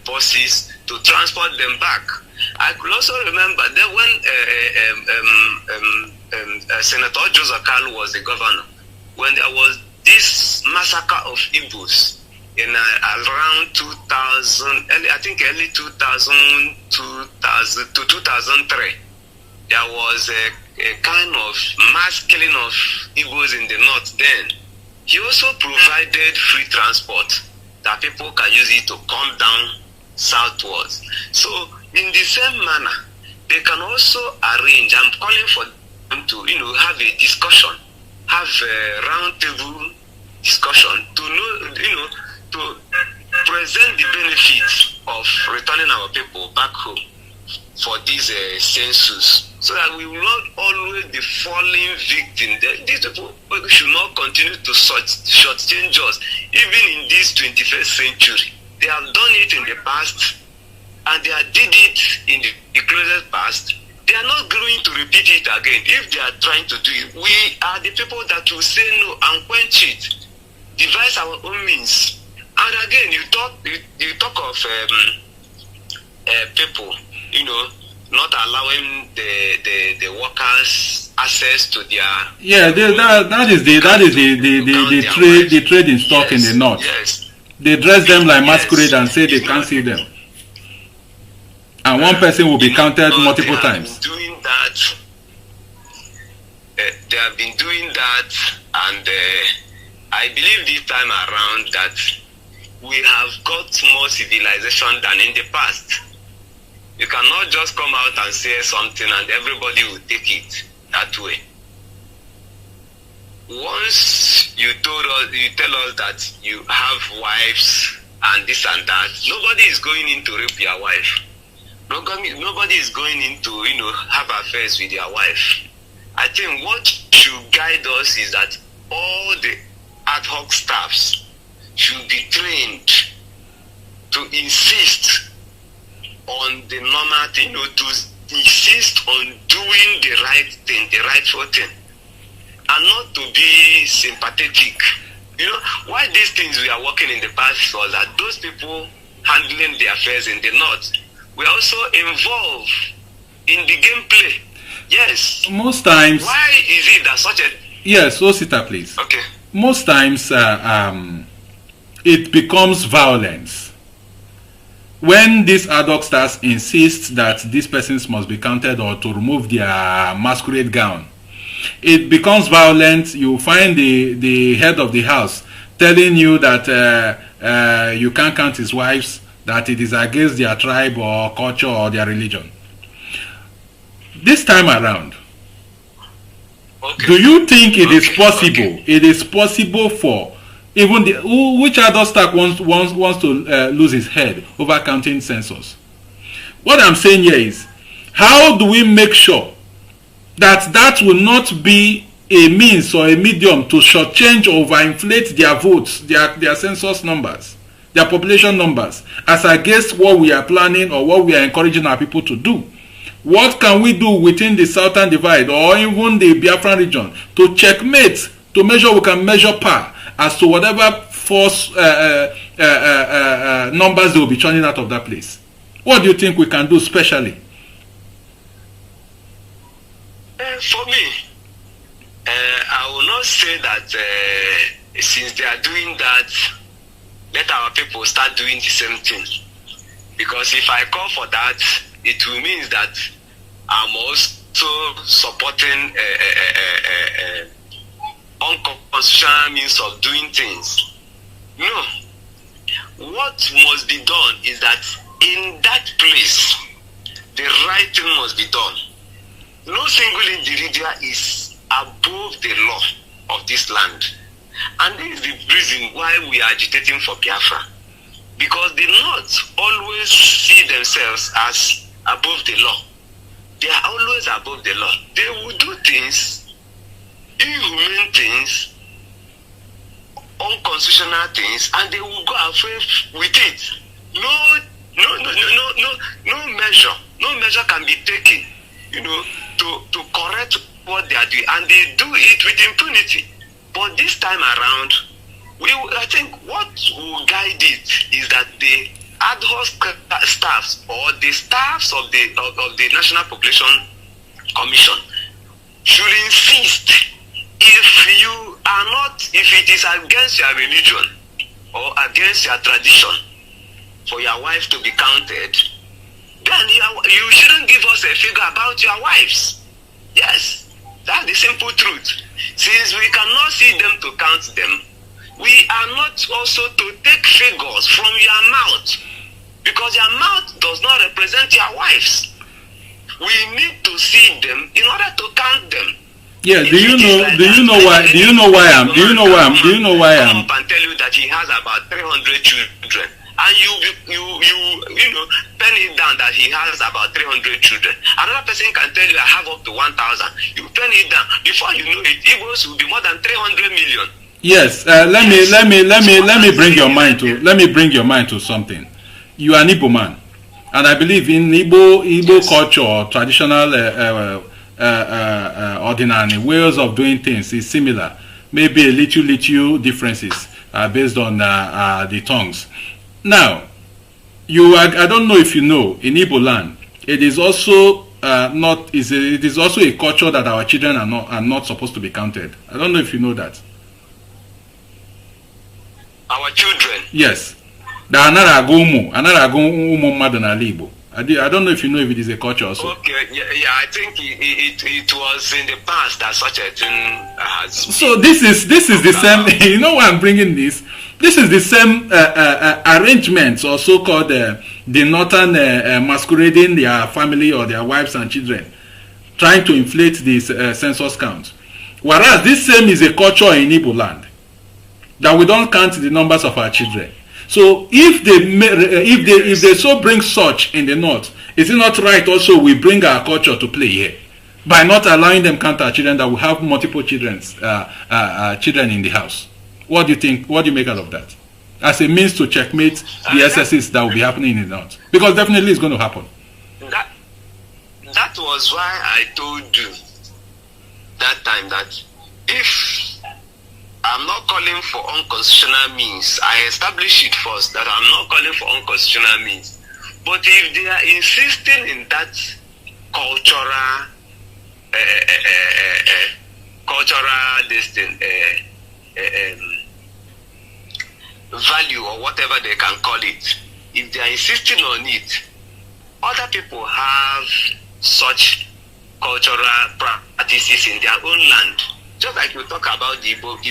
buses to transport them back. I could also remember that when Senator Joseph Kalu was the governor, when there was this massacre of Igbos in around 2000, early 2000 to 2003, there was a kind of mass killing of Igbos in the north then. He also provided free transport that people can use it to come down southwards. So in the same manner, they can also arrange. I'm calling for them to, have a discussion, have a round table discussion to know, to present the benefits of returning our people back home for this census, so that we will not always be falling victim. These people should not continue to shortchange us, even in this 21st century. They have done it in the past, and they did it in the closest past. They are not going to repeat it again. If they are trying to do it, we are the people that will say no and quench it, devise our own means. And again, you talk of people, not allowing the workers access to their that is the trade in stock in the north. Yes. They dress them like masquerade and say they can't see them, and one person will be counted multiple times. Doing that, they have been doing that, and I believe this time around that we have got more civilization than in the past. You cannot just come out and say something and everybody will take it that way. Once you tell us that you have wives and this and that, nobody is going in to rape your wife. Nobody is going in to, have affairs with your wife. I think what should guide us is that all the ad hoc staffs should be trained to insist on the normal thing, to insist on doing the right thing, the rightful thing, and not to be sympathetic. Why these things we are working in the past was that those people handling the affairs in the north were also involved in the gameplay. Yes. Most times. Why is it that such a... Yes, Osita, please. Okay. Most times it becomes violence. When these ad hoc stars insist that these persons must be counted or to remove their masquerade gown, it becomes violent. You find the head of the house telling you that you can't count his wives, that it is against their tribe or culture or their religion. This time around, okay, do you think it is possible? Okay. It is possible for even which other stack wants to lose his head over counting census? What I'm saying here is, how do we make sure that will not be a means or a medium to shortchange or overinflate their votes, their census numbers? their population numbers, as against what we are planning or what we are encouraging our people to do. What can we do within the Southern Divide or even the Biafran region to checkmate, to measure we can measure power as to whatever force numbers they will be churning out of that place? What do you think we can do specially? For me, I will not say that since they are doing that, let our people start doing the same thing. Because if I call for that, it will mean that I'm also supporting unconstitutional means of doing things. No. What must be done is that in that place, the right thing must be done. No single individual is above the law of this land. And this is the reason why we are agitating for Biafra. Because the North always see themselves as above the law. They are always above the law. They will do things, inhumane things, unconstitutional things, and they will go afraid with it. No measure can be taken, to correct what they are doing, and they do it with impunity. But this time around, I think what will guide it is that the ad hoc staffs or the staffs of the National Population Commission should insist, if it is against your religion or against your tradition for your wife to be counted, then you shouldn't give us a figure about your wives. Yes, that's the simple truth. Since we cannot see them to count them, we are not also to take figures from your mouth, because your mouth does not represent your wives. We need to see them in order to count them. Yeah, do you know why I'm Come up and tell you that he has about 300 children, and you pen it down that he has about 300 children. Another person can tell you I have up to 1,000. You pen it down. Before you know it, Igbos will be more than 300 million. Yes, let me bring your mind to something. You are an Igbo man, and I believe in Igbo culture or traditional ordinary ways of doing things is similar. Maybe a little differences based on the tongues. Now, I don't know if you know, in Igbo land, it is also it is also a culture that our children are not supposed to be counted. I don't know if you know that. Our children? Yes. The anarago umu mmadụ n'ala Igbo. I don't know if you know if it is a culture also. Okay, yeah, I think it was in the past that such a thing has. So this is the same. You know why I'm bringing this? This is the same arrangements, or so-called the northern masquerading their family or their wives and children, trying to inflate this census count. Whereas this same is a culture in Igbo land, that we don't count the numbers of our children. So if they so bring such in the north, is it not right also we bring our culture to play here by not allowing them count our children, that we have multiple children in the house? What do you think? What do you make out of that? As a means to checkmate the excesses that will be happening in the north, because definitely it's going to happen. That was why I told you that time that if I'm not calling for unconstitutional means, I establish it first that I'm not calling for unconstitutional means. But if they are insisting in that cultural value or whatever they can call it, if they are insisting on it, other people have such cultural practices in their own land. Just like you talk about the Igbo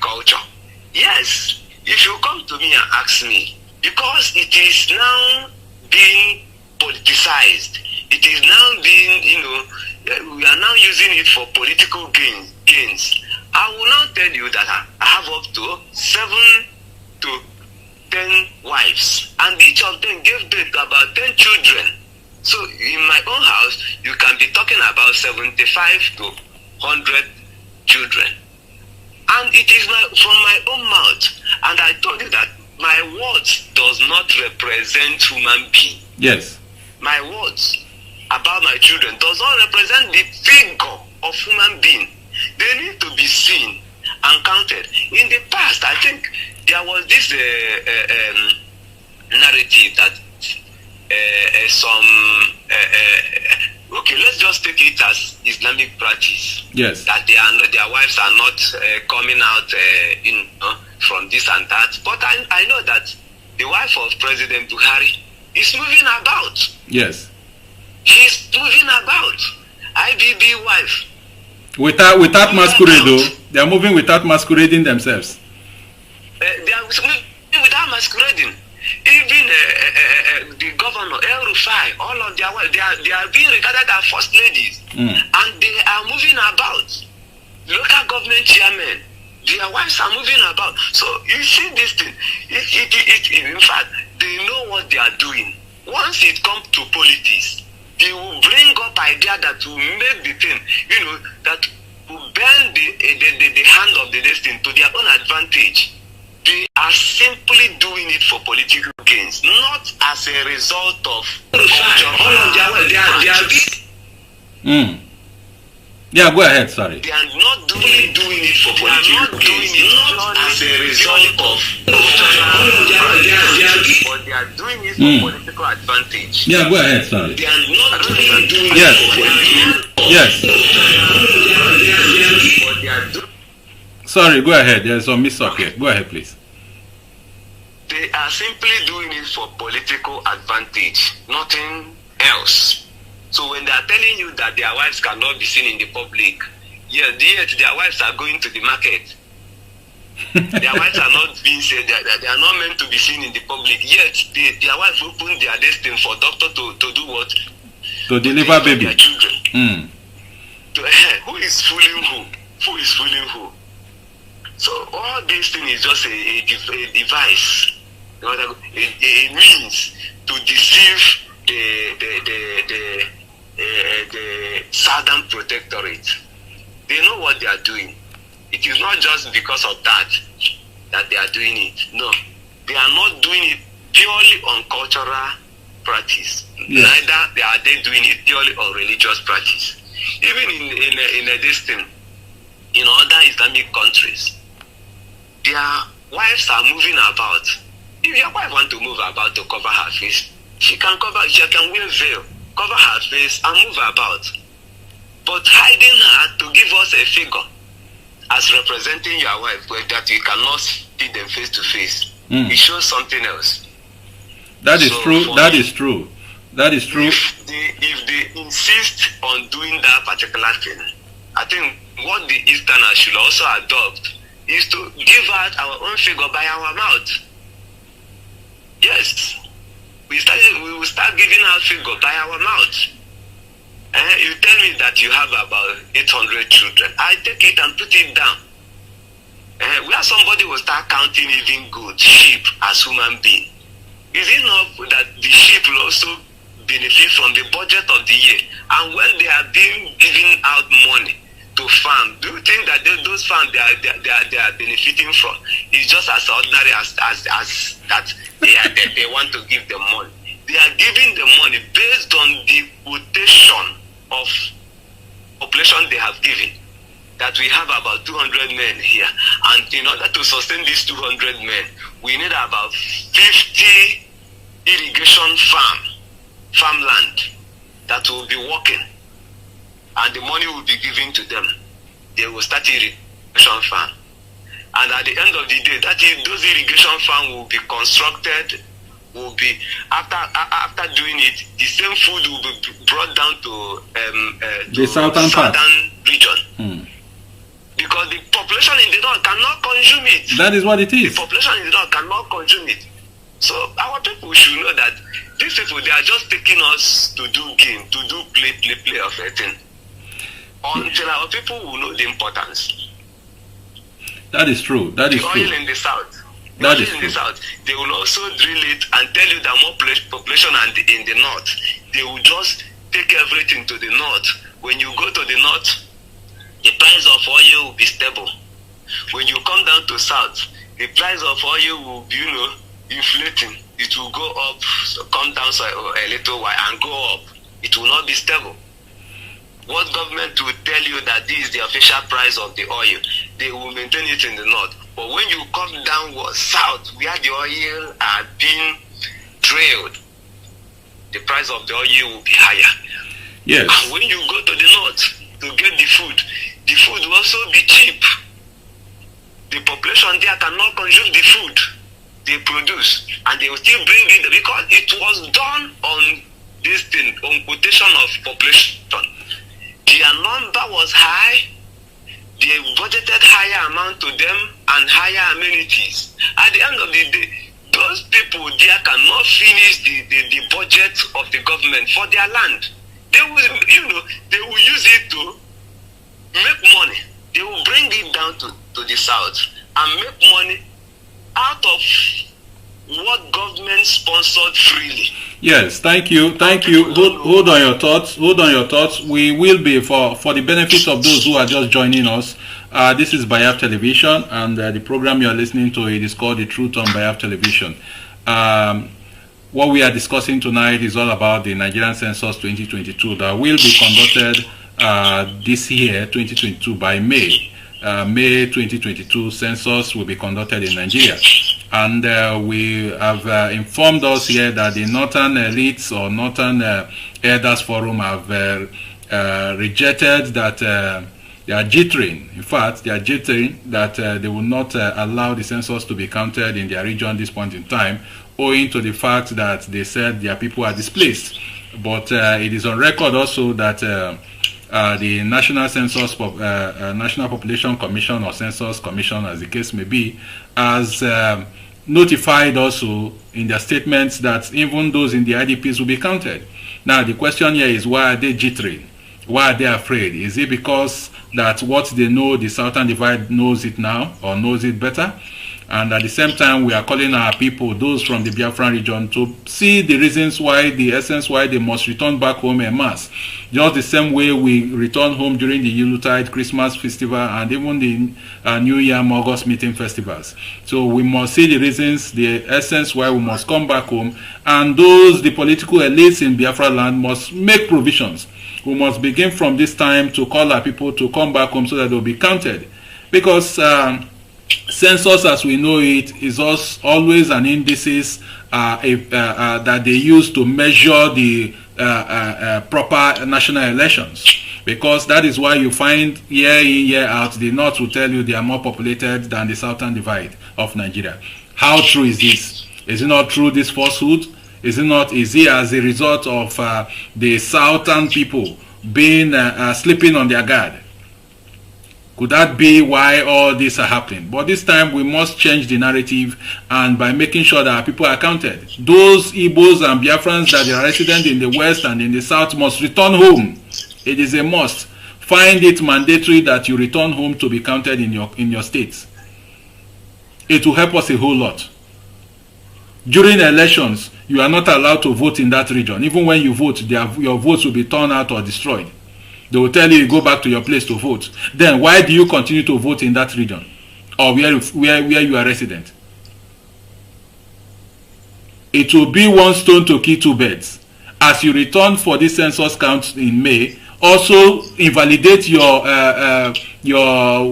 culture. Yes, if you come to me and ask me, because it is now being politicized, it is now being, we are now using it for political gains. I will now tell you that I have up to 7 to 10 wives, and each of them gave birth to about 10 children. So in my own house, you can be talking about 75 to 100 children. And it is from my own mouth And I told you that my words does not represent human being. Yes. My words about my children does not represent the figure of human being. They need to be seen and counted. In the past, I think there was this narrative that okay, let's just take it as Islamic practice. Yes. That their wives are not coming out, from this and that. But I know that the wife of President Buhari is moving about. Yes. She's moving about. IBB wife. Without masquerade, though. They are moving without masquerading themselves. They are moving without masquerading. Even the governor, El Rufai, all of their wives, they are being regarded as first ladies. And they are moving about. Local government chairmen, their wives are moving about. So you see this thing. In fact, they know what they are doing. Once it comes to politics, they will bring up idea that will make the thing, that will bend the hand of the destiny to their own advantage. They are simply doing it for political gains, not as a result of culture. Yeah, go ahead, sorry. They are not doing it for political gains, not as a result of but they are doing it for political advantage. Yeah, go ahead, sorry. They are not doing it Yes. for political Yes. but they are doing. Sorry, go ahead. There's some mix-up here. Go ahead, please. They are simply doing it for political advantage, nothing else. So when they are telling you that their wives cannot be seen in the public, yet their wives are going to the market. Their wives are not being said that they are not meant to be seen in the public. Yet their wives open their destiny for doctor to do what? To deliver baby. Their children. Who is fooling who? Who is fooling who? So all this thing is just a device, a means to deceive the Southern Protectorate. They know what they are doing. It is not just because of that they are doing it. No, they are not doing it purely on cultural practice. Yes. Neither are they doing it purely on religious practice. Even in this thing, in other Islamic countries, their wives are moving about. If your wife wants to move about to cover her face, she can wear veil, cover her face and move about. But hiding her to give us a figure as representing your wife, where that you cannot see them face to face, it shows something else. That is true. That is true. That is true. If they insist on doing that particular thing, I think what the Easterners should also adopt is to give out our own figure by our mouth. Yes, we will start giving out figure by our mouth. You tell me that you have about 800 children. I take it and put it down. Where somebody will start counting even good sheep as human being. Is it not that the sheep will also benefit from the budget of the year? And when they are being given out money to farm, do you think that those farms they are benefiting from is just as ordinary as that they want to give them money? They are giving the money based on the quotation of population they have given. That we have about 200 men here, and in order to sustain these 200 men, we need about 50 irrigation farmland that will be working, and the money will be given to them. They will start irrigation farm, and at the end of the day, those irrigation farm will be constructed. Will be after doing it, the same food will be brought down to the southern region. Because the population in the north cannot consume it. That is what it is. The population in the north cannot consume it. So our people should know that these people, they are just taking us to do game, to do play of a thing. Until our people will know the importance. That is true. That is true. The oil in the south. That is in true. the south, they will also drill it and tell you that more population in the north. They will just take everything to the north. When you go to the north, the price of oil will be stable. When you come down to south, the price of oil will be, inflating. It will go up, come down a little while and go up. It will not be stable. What government will tell you that this is the official price of the oil? They will maintain it in the north. But when you come downwards, south, where the oil are being trailed, the price of the oil will be higher. Yes. And when you go to the north to get the food will also be cheap. The population there cannot consume the food they produce, and they will still bring it because it was done on this thing, on quotation of population. Their number was high, they budgeted higher amount to them and higher amenities. At the end of the day, those people there cannot finish the budget of the government for their land. They will, they will use it to make money. They will bring it down to the south and make money out of what government sponsored freely. Yes, thank you. Hold on your thoughts. We will be, for the benefit of those who are just joining us, this is Biafran Television, and the program you are listening to, it is called The Truth on Biafran Television. What we are discussing tonight is all about the Nigerian Census 2022 that will be conducted this year, 2022, by May. May 2022 census will be conducted in Nigeria. And we have informed us here that the Northern Elites or Northern Elders Forum have rejected that they are jittering. In fact, they are jittering that they will not allow the census to be counted in their region at this point in time, owing to the fact that they said their people are displaced. But it is on record also that the National Census, National Population Commission or Census Commission, as the case may be, has notified also in their statements that even those in the IDPs will be counted. Now, the question here is, why are they jittering? Why are they afraid? Is it because that what they know, the Southern Divide knows it now or knows it better? And at the same time, we are calling our people, those from the Biafran region, to see the reasons why, the essence why they must return back home en masse. Just the same way we return home during the Yuletide, Christmas festival, and even the New Year, August meeting festivals. So we must see the reasons, the essence why we must come back home. And those, the political elites in Biafra land, must make provisions. We must begin from this time to call our people to come back home so that they will be counted. Because census, as we know it, is always an indices that they use to measure the proper national elections. Because that is why you find year in, year out, the North will tell you they are more populated than the Southern Divide of Nigeria. How true is this? Is it not true, this falsehood? Is it as a result of the Southern people being sleeping on their guard? Could that be why all this are happening? But this time we must change the narrative, and by making sure that our people are counted. Those Igbos and Biafrans that are resident in the West and in the South must return home. It is a must. Find it mandatory that you return home to be counted in your states. It will help us a whole lot. During elections, you are not allowed to vote in that region. Even when you vote, your votes will be torn out or destroyed. They will tell you go back to your place to vote. Then why do you continue to vote in that region or where you are resident? It will be one stone to kill two birds. As you return for this census count in May, also invalidate your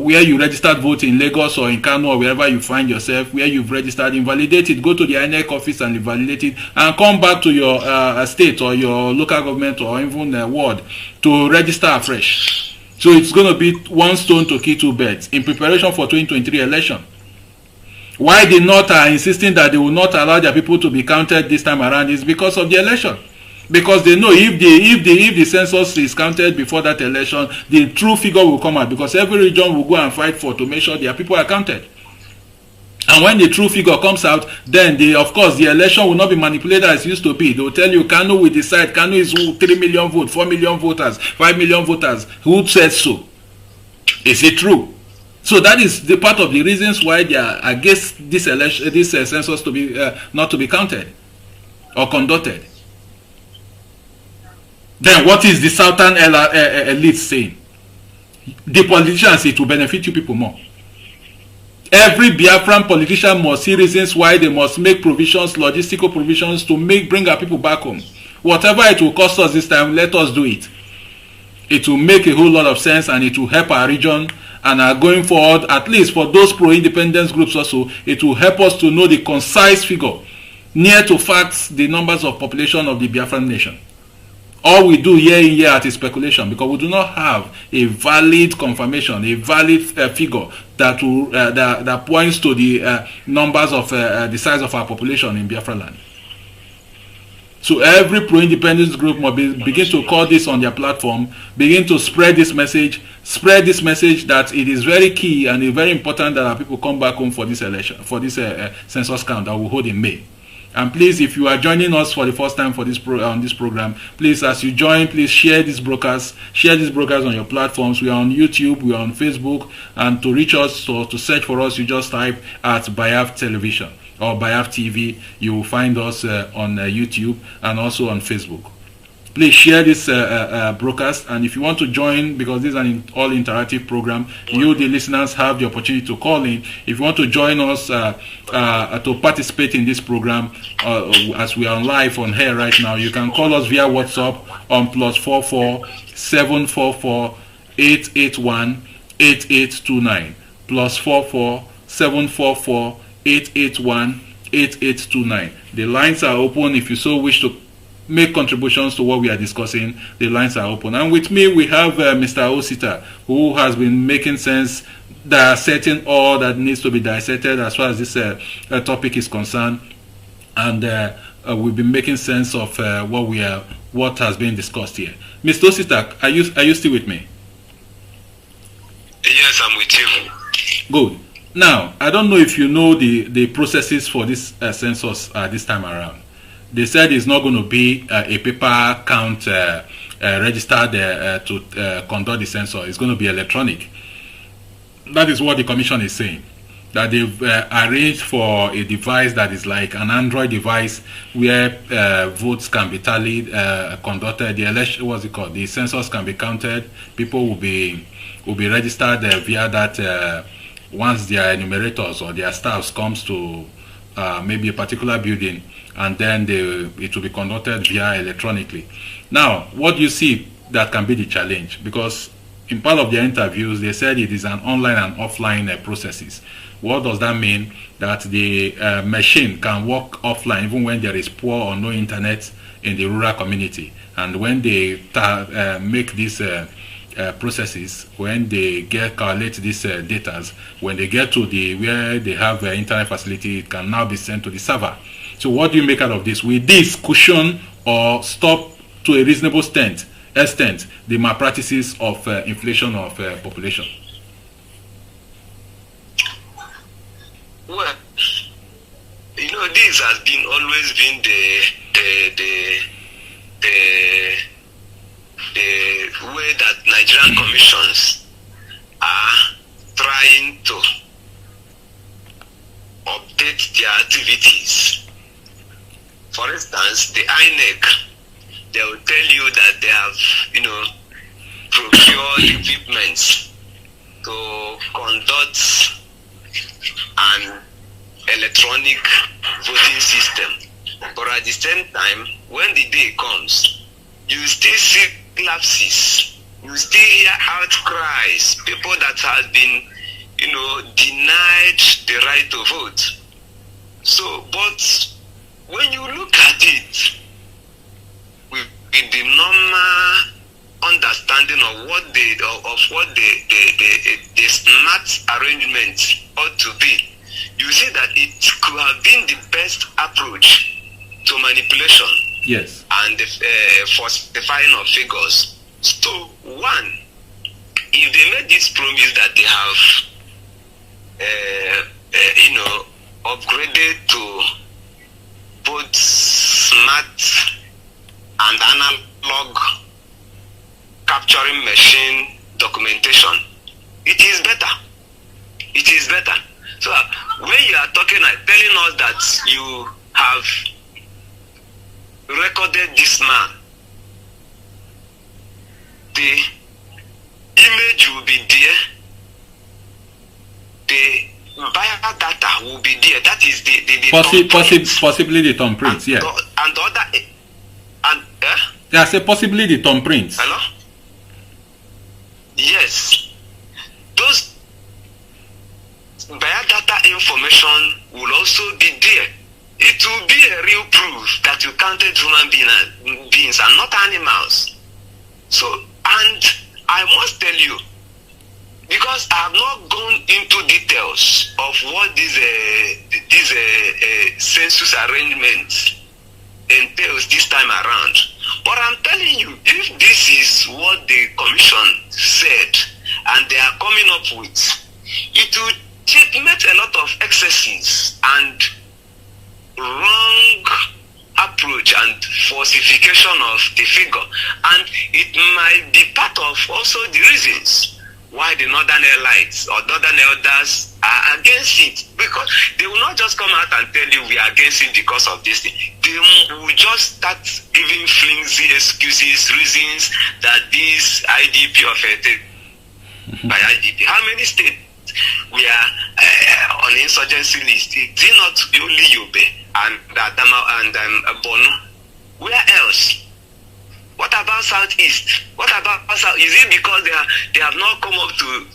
where you registered vote in Lagos or in Kano or wherever you find yourself, where you've registered, invalidate it, go to the INEC office and invalidate it, and come back to your state or your local government or even ward to register afresh. So it's going to be one stone to kill two birds in preparation for 2023 election. Why the North are insisting that they will not allow their people to be counted this time around is because of the election. Because they know if the census is counted before that election, the true figure will come out, because every region will go and fight to make sure their people are counted. And when the true figure comes out, then of course the election will not be manipulated as it used to be. They will tell you Kano will decide. Kano is 3 million votes, 4 million voters, 5 million voters. Who said so? Is it true? So that is the part of the reasons why they are against this election, this census to be not to be counted or conducted. Then what is the Southern elite saying? The politicians, it will benefit you people more. Every Biafran politician must see reasons why they must make provisions, logistical provisions to bring our people back home. Whatever it will cost us this time, let us do it. It will make a whole lot of sense, and it will help our region. And going forward, at least for those pro-independence groups also, it will help us to know the concise figure, near to facts, the numbers of population of the Biafran nation. All we do year in year out is speculation, because we do not have a valid confirmation, a valid figure that will that points to the numbers of the size of our population in Biafra land. So every pro-independence group must begin to call this on their platform, begin to spread this message that it is very key and it's very important that our people come back home for this election, for this census count that we hold in May. And please, if you are joining us for the first time for this on this program, please, as you join, please share these broadcasts on your platforms. We are on YouTube, we are on Facebook, and to reach us, so to search for us, you just type at Biaf Television or Biaf TV. You will find us on YouTube and also on Facebook. Please share this broadcast, and if you want to join, because this is an all-interactive program, you, the listeners, have the opportunity to call in. If you want to join us to participate in this program, as we are live on here right now, you can call us via WhatsApp on +44 744 881 8829, +44 744 881 8829. The lines are open if you so wish to make contributions to what we are discussing. The lines are open. And with me, we have Mr. Osita, who has been making sense, dissecting all that needs to be dissected as far as this topic is concerned. And we've been making sense of what has been discussed here. Mr. Osita, are you still with me? Yes, I'm with you. Good. Now, I don't know if you know the processes for this census this time around. They said it's not going to be a paper count registered to conduct the census. It's going to be electronic. That is what the commission is saying. That they've arranged for a device that is like an Android device where votes can be tallied, conducted. The election, what's it called? The census can be counted. People will be registered via that. Once their enumerators or their staffs comes to maybe a particular building, and then it will be conducted via electronically. Now, what do you see that can be the challenge? Because in part of their interviews, they said it is an online and offline processes. What does that mean? That the machine can work offline even when there is poor or no internet in the rural community. And when they make these processes, when they collect these data, when they get to where they have internet facility, it can now be sent to the server. So what do you make out of this? Will this cushion or stop to a reasonable extent the malpractices of inflation of population? Well, this has always been the way that Nigerian commissions are trying to update their activities. For instance, the INEC, they will tell you that they have, procured equipment to conduct an electronic voting system. But at the same time, when the day comes, you still see lapses. You still hear outcries, people that have been, denied the right to vote. So, but when you look at it with the normal understanding of what the smart arrangement ought to be, you see that it could have been the best approach to manipulation. Yes. And falsifying of figures. So, one, if they made this promise that they have, upgraded to both smart and analog capturing machine documentation, it is better. It is better. So, when you are telling us that you have recorded this man, the image will be there, the biodata will be there. That is the possibly the thumbprints, yeah. And the other, and yeah, say possibly the thumbprints. Hello? Yes. Those biodata information will also be there. It will be a real proof that you counted human beings and not animals. So, and I must tell you, because I have not gone into details of what this census arrangement entails this time around. But I'm telling you, if this is what the commission said and they are coming up with, it will checkmate a lot of excesses and wrong approach and falsification of the figure. And it might be part of also the reasons why the Northern Elites or Northern Elders are against it. Because they will not just come out and tell you we are against it because of this thing. They will just start giving flimsy excuses, reasons that this IDP of a by IDP. How many states we are on the insurgency list? Is it not only Yobe and Adama and Bono? Where else? What about Southeast? What about South? Is it because they have not come up to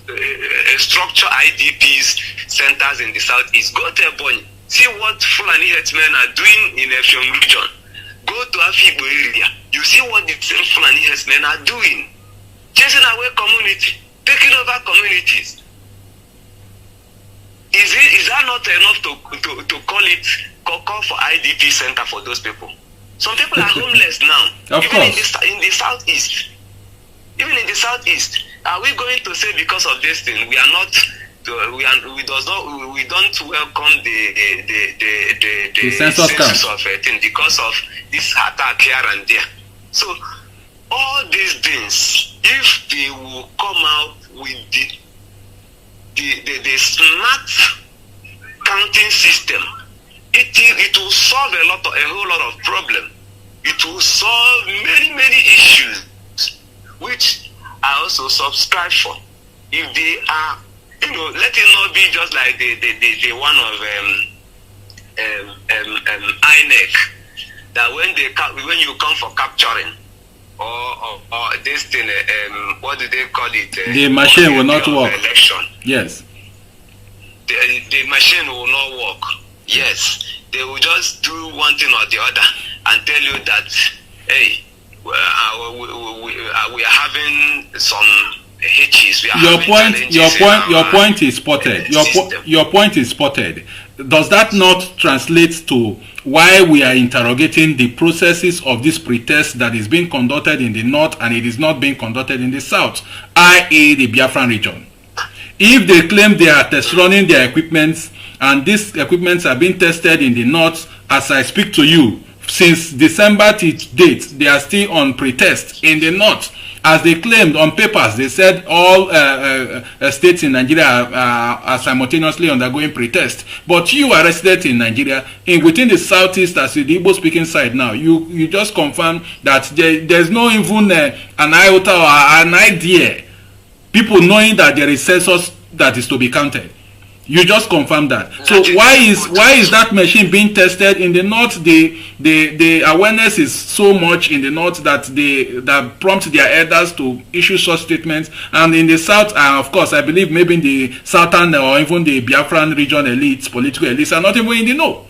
structure IDPs centers in the Southeast? Go to Ebonyi. See what Fulani headsmen are doing in Effiong region. Go to Afibo area. You see what the same Fulani headsmen are doing. Chasing away community, taking over communities. Is that not enough to call for IDP center for those people? Some people are homeless now. In the southeast. Even in the southeast, are we going to say because of this thing we are not? We don't welcome the census of a thing because of this attack here and there. So all these things, if they will come out with the smart counting system, it will solve a whole lot of problem. It will solve many issues, which I also subscribe for. If they are, let it not be just like the one of INEC, that when you come for capturing or this thing, what do they call it? The machine will not work. Election. Yes. The machine will not work. Yes. They will just do one thing or the other and tell you that, hey, we are having some hitches. Your point is spotted. Your point is spotted. Does that not translate to why we are interrogating the processes of this pretest that is being conducted in the north and it is not being conducted in the south, i.e. the Biafran region? If they claim they are test running their equipments and these equipments are being tested in the north, as I speak to you, since December to date, they are still on pretest in the north. As they claimed on papers, they said all states in Nigeria are simultaneously undergoing pretest. But you are resident in Nigeria, within the southeast, as the Igbo-speaking side now, you just confirm that there's no even an iota or an idea, people knowing that there is census that is to be counted. You just confirm that. So why is that machine being tested in the north? The awareness is so much in the north that prompt their elders to issue such statements, and in the south, of course, I believe maybe in the southern or even the Biafran region elites, political elites, are not even in the know.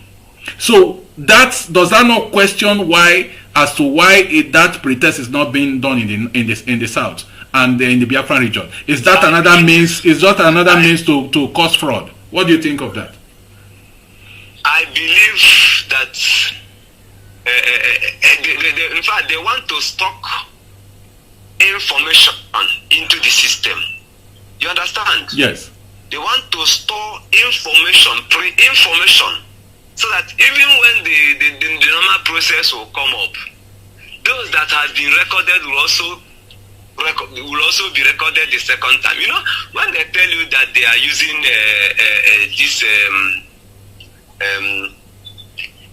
So does that not question why that pretest is not being done in the south and in the Biafran region? Is that another means? Is that another means to cause fraud? What do you think of that? I believe that in fact they want to stock information into the system. You understand? Yes. They want to store information, pre-information, so that even when the normal process will come up, those that have been recorded will also be recorded the second time. You know, when they tell you that they are using this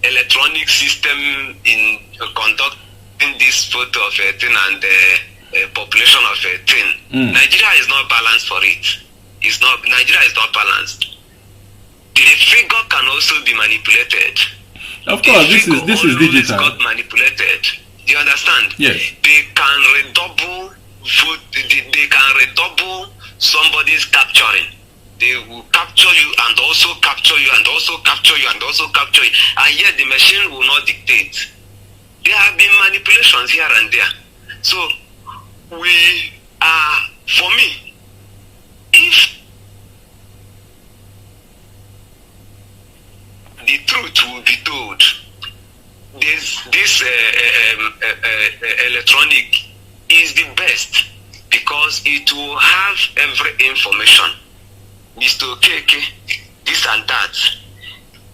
electronic system in conducting this photo of a thing and population of a thing, Nigeria is not balanced for it. Nigeria is not balanced. the figure can also be manipulated. Of course, this is digital. Got manipulated. Do you understand? Yes. They can redouble vote. They can redouble somebody's capturing. They will capture you and also capture you and also capture you and also capture you, and yet the machine will not dictate. There have been manipulations here and there. So we are, for me, if the truth will be told, this electronic is the best because it will have every information. Mr. Okeke, this and that,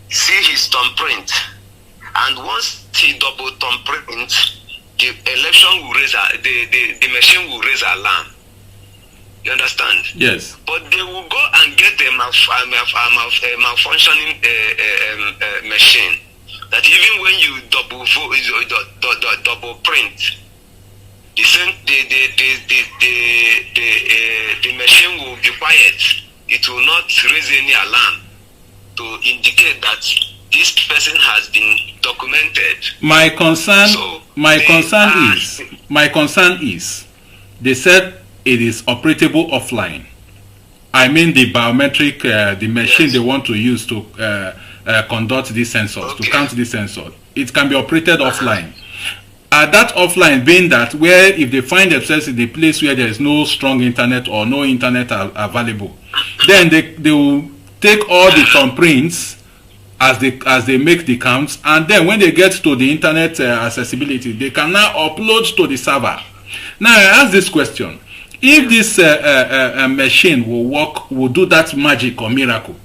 see his thumbprint, and once he double thumbprint, the election will raise the machine will raise alarm. You understand? Yes. But they will go and get a malfunctioning machine that even when you double print, the machine will be quiet. It will not raise any alarm to indicate that this person has been documented. My concern is they said it is operable offline. I mean the biometric, the machine they want to use to conduct these sensors, to count these sensors. It can be operated offline. That offline being that where if they find themselves in a place where there is no strong internet or no internet available, then they will take all the thumbprints as they make the counts, and then when they get to the internet accessibility, they can now upload to the server. Now I ask this question: if this machine will do that magic or miracle,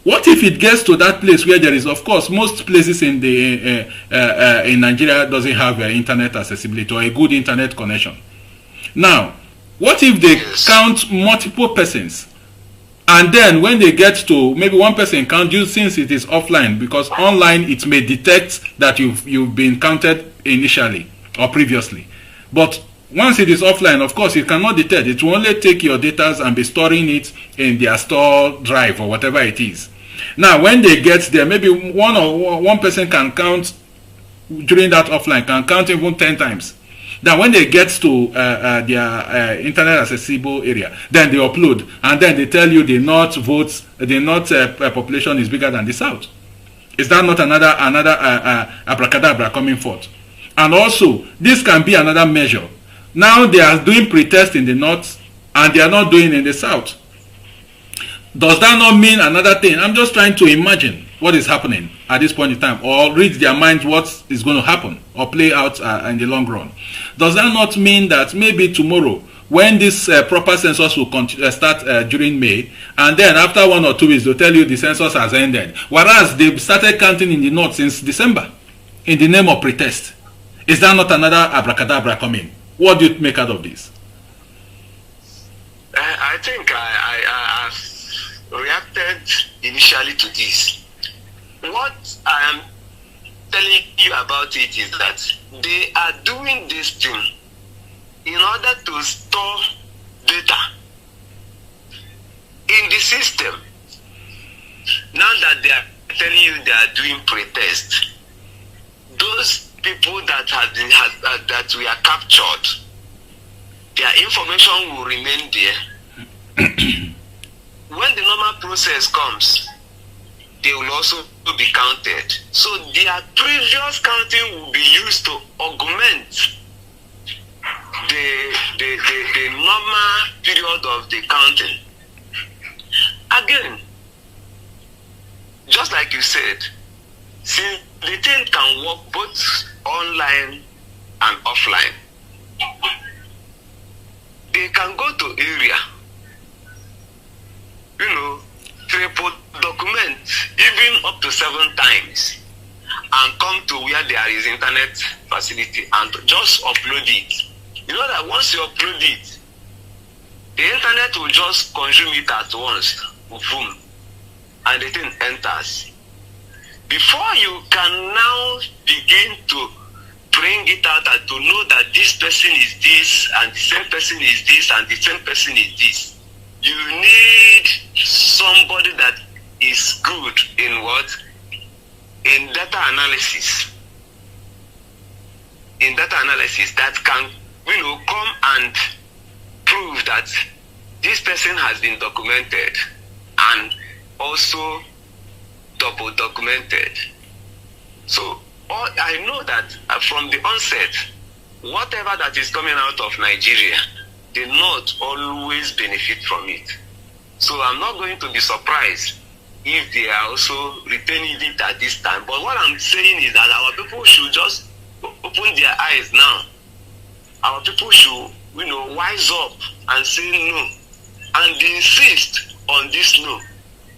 what if it gets to that place where there is, of course, most places in Nigeria doesn't have internet accessibility or a good internet connection. Now, what if they count multiple persons, and then when they get to maybe one person count you, since it is offline, because online it may detect that you've been counted initially or previously, but once it is offline, of course, it cannot detect. It will only take your data and be storing it in their store drive or whatever it is. Now, when they get there, maybe one person can count during that offline, can count even 10 times. Then when they get to their internet accessible area, then they upload, and then they tell you the North votes, the North population is bigger than the South. Is that not another abracadabra coming forth? And also, this can be another measure. Now they are doing pretest in the North, and they are not doing in the South. Does that not mean another thing? I'm just trying to imagine what is happening at this point in time, or read their minds what is going to happen or play out in the long run. Does that not mean that maybe tomorrow, when this proper census will start during May, and then after 1 or 2 weeks they'll tell you the census has ended, whereas they've started counting in the North since December in the name of pretest? Is that not another abracadabra coming? What do you make out of this? I think I reacted initially to this. What I am telling you about it is that they are doing this thing in order to store data in the system. Now that they are telling you they are doing pretest, those people that that we are captured, their information will remain there. When the normal process comes, they will also be counted. So their previous counting will be used to augment the normal period of the counting. Again, just like you said, since the thing can work both online and offline, they can go to area, triple document even up to 7 times, and come to where there is internet facility and just upload it. You know that once you upload it, the internet will just consume it at once, boom, and the thing enters. Before you can now begin to bring it out and to know that this person is this, and the same person is this, and the same person is this, you need somebody that is good in what? In data analysis. In data analysis that can, come and prove that this person has been documented and also double documented. So I know that from the onset, whatever that is coming out of Nigeria, the North always benefit from it. So I'm not going to be surprised if they are also retaining it at this time. But what I'm saying is that our people should just open their eyes now. Our people should, wise up and say no, and insist on this no.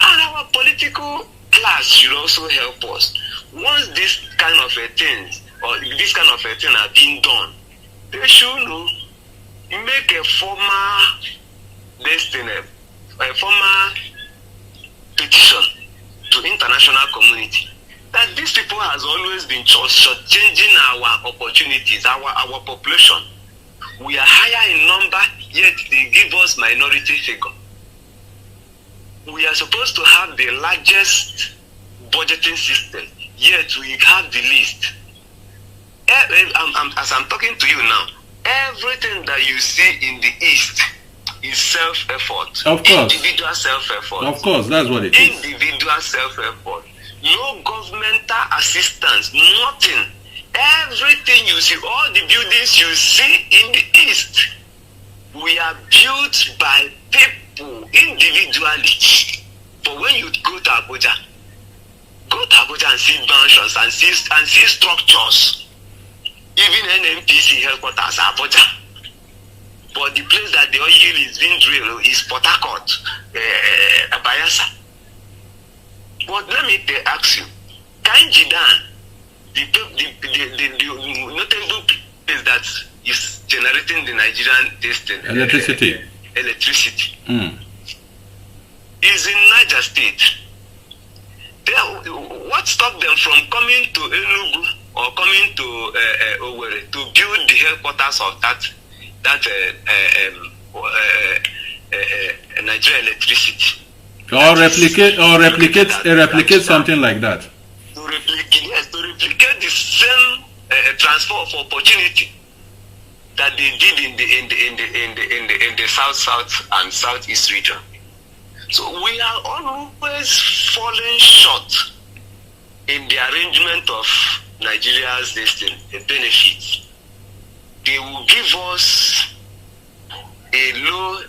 And our political class should also help us. Once this kind of a thing are being done, they should make a formal petition to international community that these people has always been changing our opportunities, our population. We are higher in number, yet they give us minority figure. We are supposed to have the largest budgeting system, yet we have the least. As I'm talking to you now, everything that you see in the East is self-effort. Of course. Individual self-effort. Of course, that's what it is. Individual self-effort. No governmental assistance, nothing. Everything you see, all the buildings you see in the East, we are built by people individually. But when you go to Abuja and see mansions and see structures, even NNPC headquarters are Abuja. But the place that the oil is being drilled is Port Harcourt, Bayelsa. But let me ask you, Kanjidan, the notable place that is generating the Nigerian electricity is in Niger State. What stopped them from coming to Enugu or coming to Owerri to build the headquarters of that Nigerian electricity? Or replicate something like that. To replicate the same transfer of opportunity that they did in the south and southeast region. So we are always falling short in the arrangement of Nigeria's benefits. They will give us a low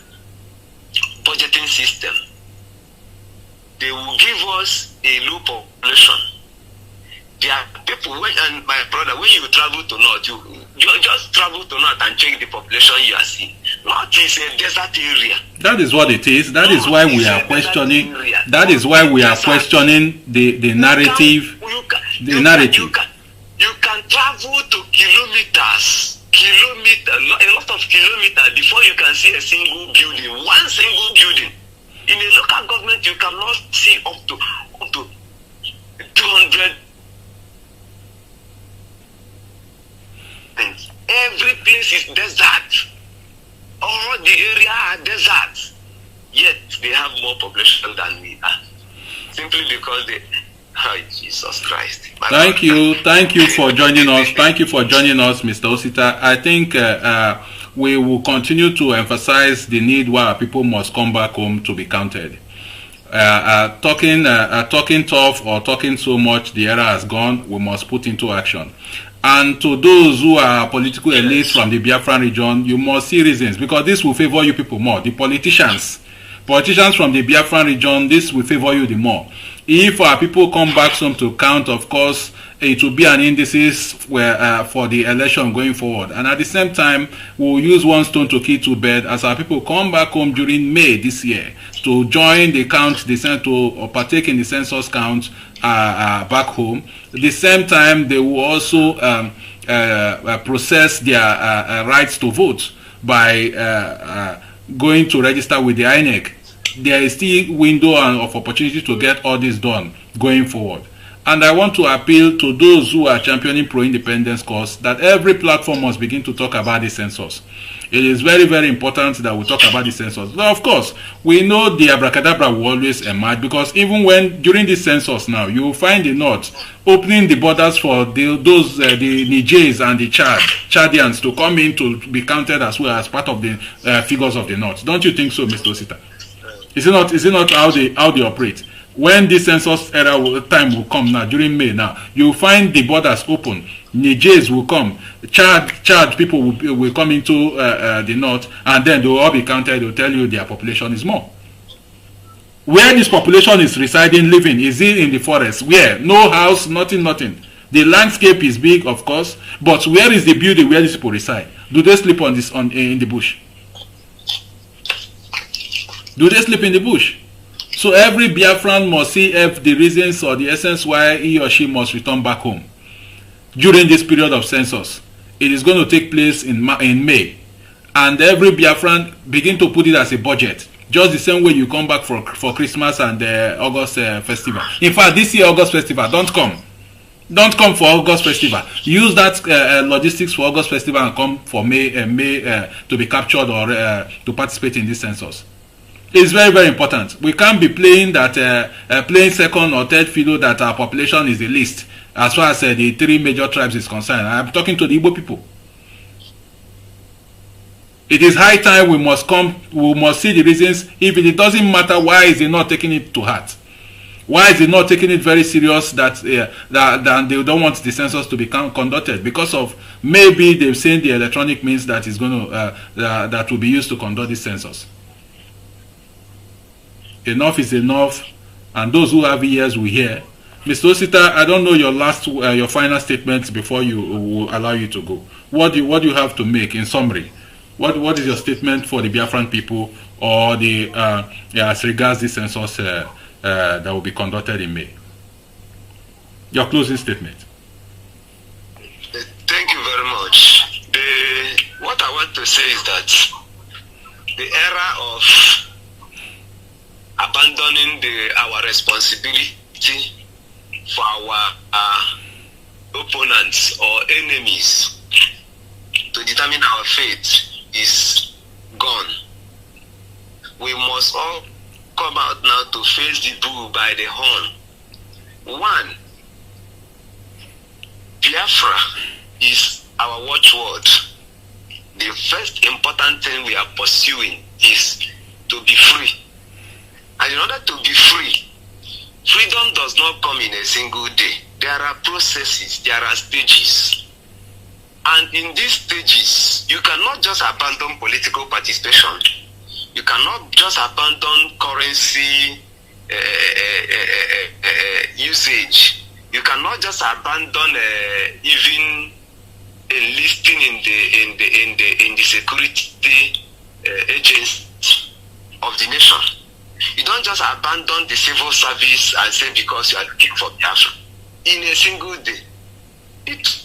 budgeting system. They will give us a low population. There are people, and my brother, when you travel to North, you just travel to North and check the population you are seeing. North is a desert area. That is what it is. That is why we are questioning. That is why we are questioning the narrative. You can travel to kilometers, a lot of kilometers before you can see a single building, one single building. In a local government, you cannot see up to 200 things. Every place is desert. All the area are desert. Yet they have more population than we are. Simply because they... Oh, Jesus Christ. Thank you for joining us. Thank you for joining us, Mr. Osita. I think we will continue to emphasize the need why people must come back home to be counted. Talking tough or talking so much, the era has gone. We must put into action. And to those who are political elites from the Biafran region, you must see reasons, because this will favor you people more. The politicians from the Biafran region, this will favor you the more. If our people come back home to count, of course, it will be an indices for the election going forward. And at the same time, we'll use one stone to kill two birds as our people come back home during May this year to join the count, or partake in the census count back home. At the same time, they will also process their rights to vote by going to register with the INEC. There is still window of opportunity to get all this done going forward. And I want to appeal to those who are championing pro-independence cause that every platform must begin to talk about the census. It is very, very important that we talk about the census. Now, of course, we know the abracadabra will always emerge, because even when during the census now, you will find the North opening the borders for the Nigers and the Chadians to come in to be counted as well as part of the figures of the North. Don't you think so, Mr. Osita? Is it not how they operate? When the census time will come now, during May now, you will find the borders open. Nigers will come. Chad people will come into the North, and then they will all be counted. They will tell you their population is more. Where this population is residing, living, is it in the forest? Where? No house, nothing. The landscape is big, of course, but where is the building where these people reside? Do they sleep in the bush? Do they sleep in the bush? So every Biafran must see the reasons or the essence why he or she must return back home during this period of census. It is going to take place in May, and every Biafran begin to put it as a budget, just the same way you come back for Christmas and August festival. In fact, this year August festival, don't come for August festival. Use that logistics for August festival and come for May to be captured or to participate in this census. It's very, very important. We can't be playing playing second or third fiddle that our population is the least as far as the three major tribes is concerned. I'm talking to the Igbo people. It is high time we must see the reasons. If it doesn't matter, why is it not taking it to heart? Why is it not taking it very serious that they don't want the census to be conducted? Because of maybe they've seen the electronic means that is going to that will be used to conduct this census. Enough is enough, and those who have ears will hear. Mr. Osita, I don't know your final statement before you will allow you to go. What do you have to make in summary? What is your statement for the Biafran people, or as regards the census that will be conducted in May? Your closing statement. Thank you very much. What I want to say is that the era of abandoning our responsibility for our opponents or enemies to determine our fate is gone. We must all come out now to face the bull by the horn. One, Biafra is our watchword. The first important thing we are pursuing is to be free. And in order to be free, freedom does not come in a single day. There are processes, there are stages. And in these stages, you cannot just abandon political participation. You cannot just abandon currency usage. You cannot just abandon even enlisting in the security agency of the nation. You don't just abandon the civil service and say because you are looking for Biafra. In a single day, it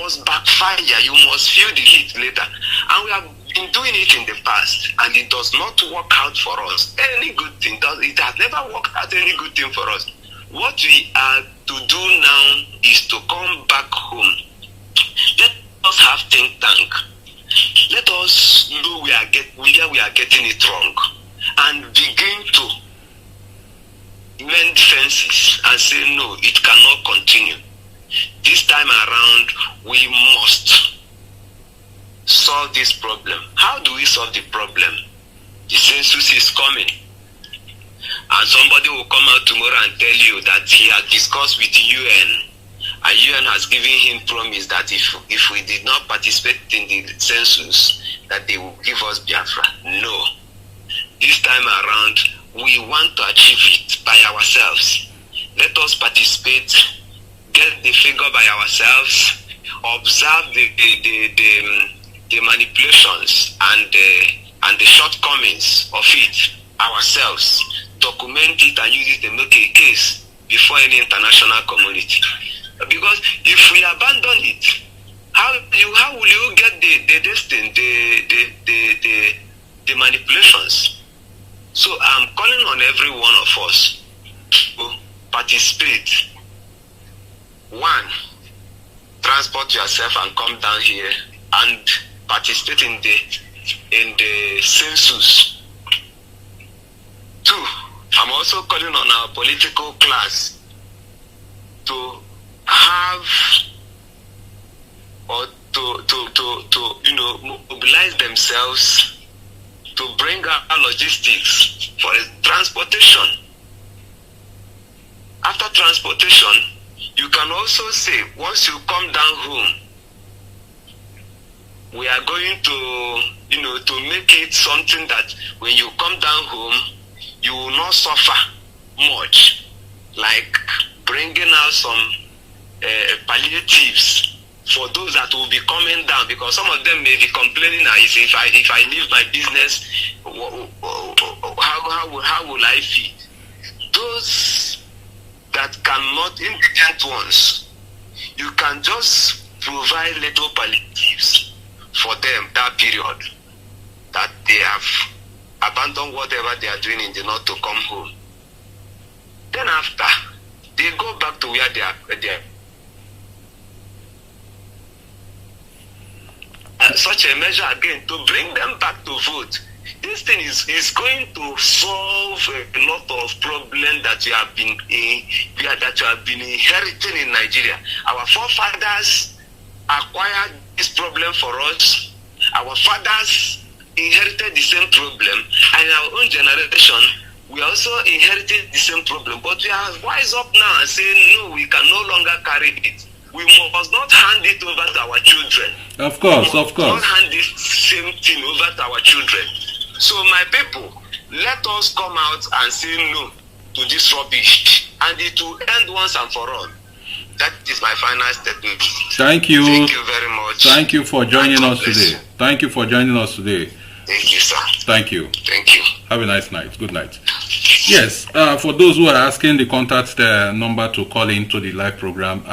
must backfire. You must feel the heat later. And we have been doing it in the past, and it does not work out for us. Any good thing, it has never worked out any good thing for us. What we are to do now is to come back home. Let us have think tank. Let us know where we are getting it wrong, and begin to mend fences and say, no, it cannot continue. This time around, we must solve this problem. How do we solve the problem? The census is coming. And somebody will come out tomorrow and tell you that he has discussed with the UN, and UN has given him promise that if we did not participate in the census, that they will give us Biafra. No. This time around, we want to achieve it by ourselves. Let us participate, get the figure by ourselves, observe the manipulations and the shortcomings of it ourselves, document it and use it to make a case before any international community. Because if we abandon it, how will you get the manipulations? So I'm calling on every one of us to participate. One, transport yourself and come down here and participate in the census. Two, I'm also calling on our political class to have or to mobilize themselves to bring out logistics for transportation. After transportation, you can also say, once you come down home, we are going to make it something that when you come down home, you will not suffer much, like bringing out some palliatives for those that will be coming down, because some of them may be complaining now. If I leave my business, how will I feed? Those that cannot, indigent ones, you can just provide little palliatives for them that period that they have abandoned whatever they are doing in the north to come home. Then after, they go back to where they are. Such a measure again to bring them back to vote. This thing is going to solve a lot of problems that you have been inheriting in Nigeria. Our forefathers acquired this problem for us. Our fathers inherited the same problem, and in our own generation, we also inherited the same problem. But we are wise up now and saying, no, we can no longer carry it. We must not hand it over to our children. Of course. We must not hand this same thing over to our children. So, my people, let us come out and say no to this rubbish, and it will end once and for all. That is my final statement. Thank you. Thank you very much. Thank you for joining us today. Thank you for joining us today. Thank you, sir. Thank you. Thank you. Have a nice night. Good night. Yes, for those who are asking the contact number to call into the live program,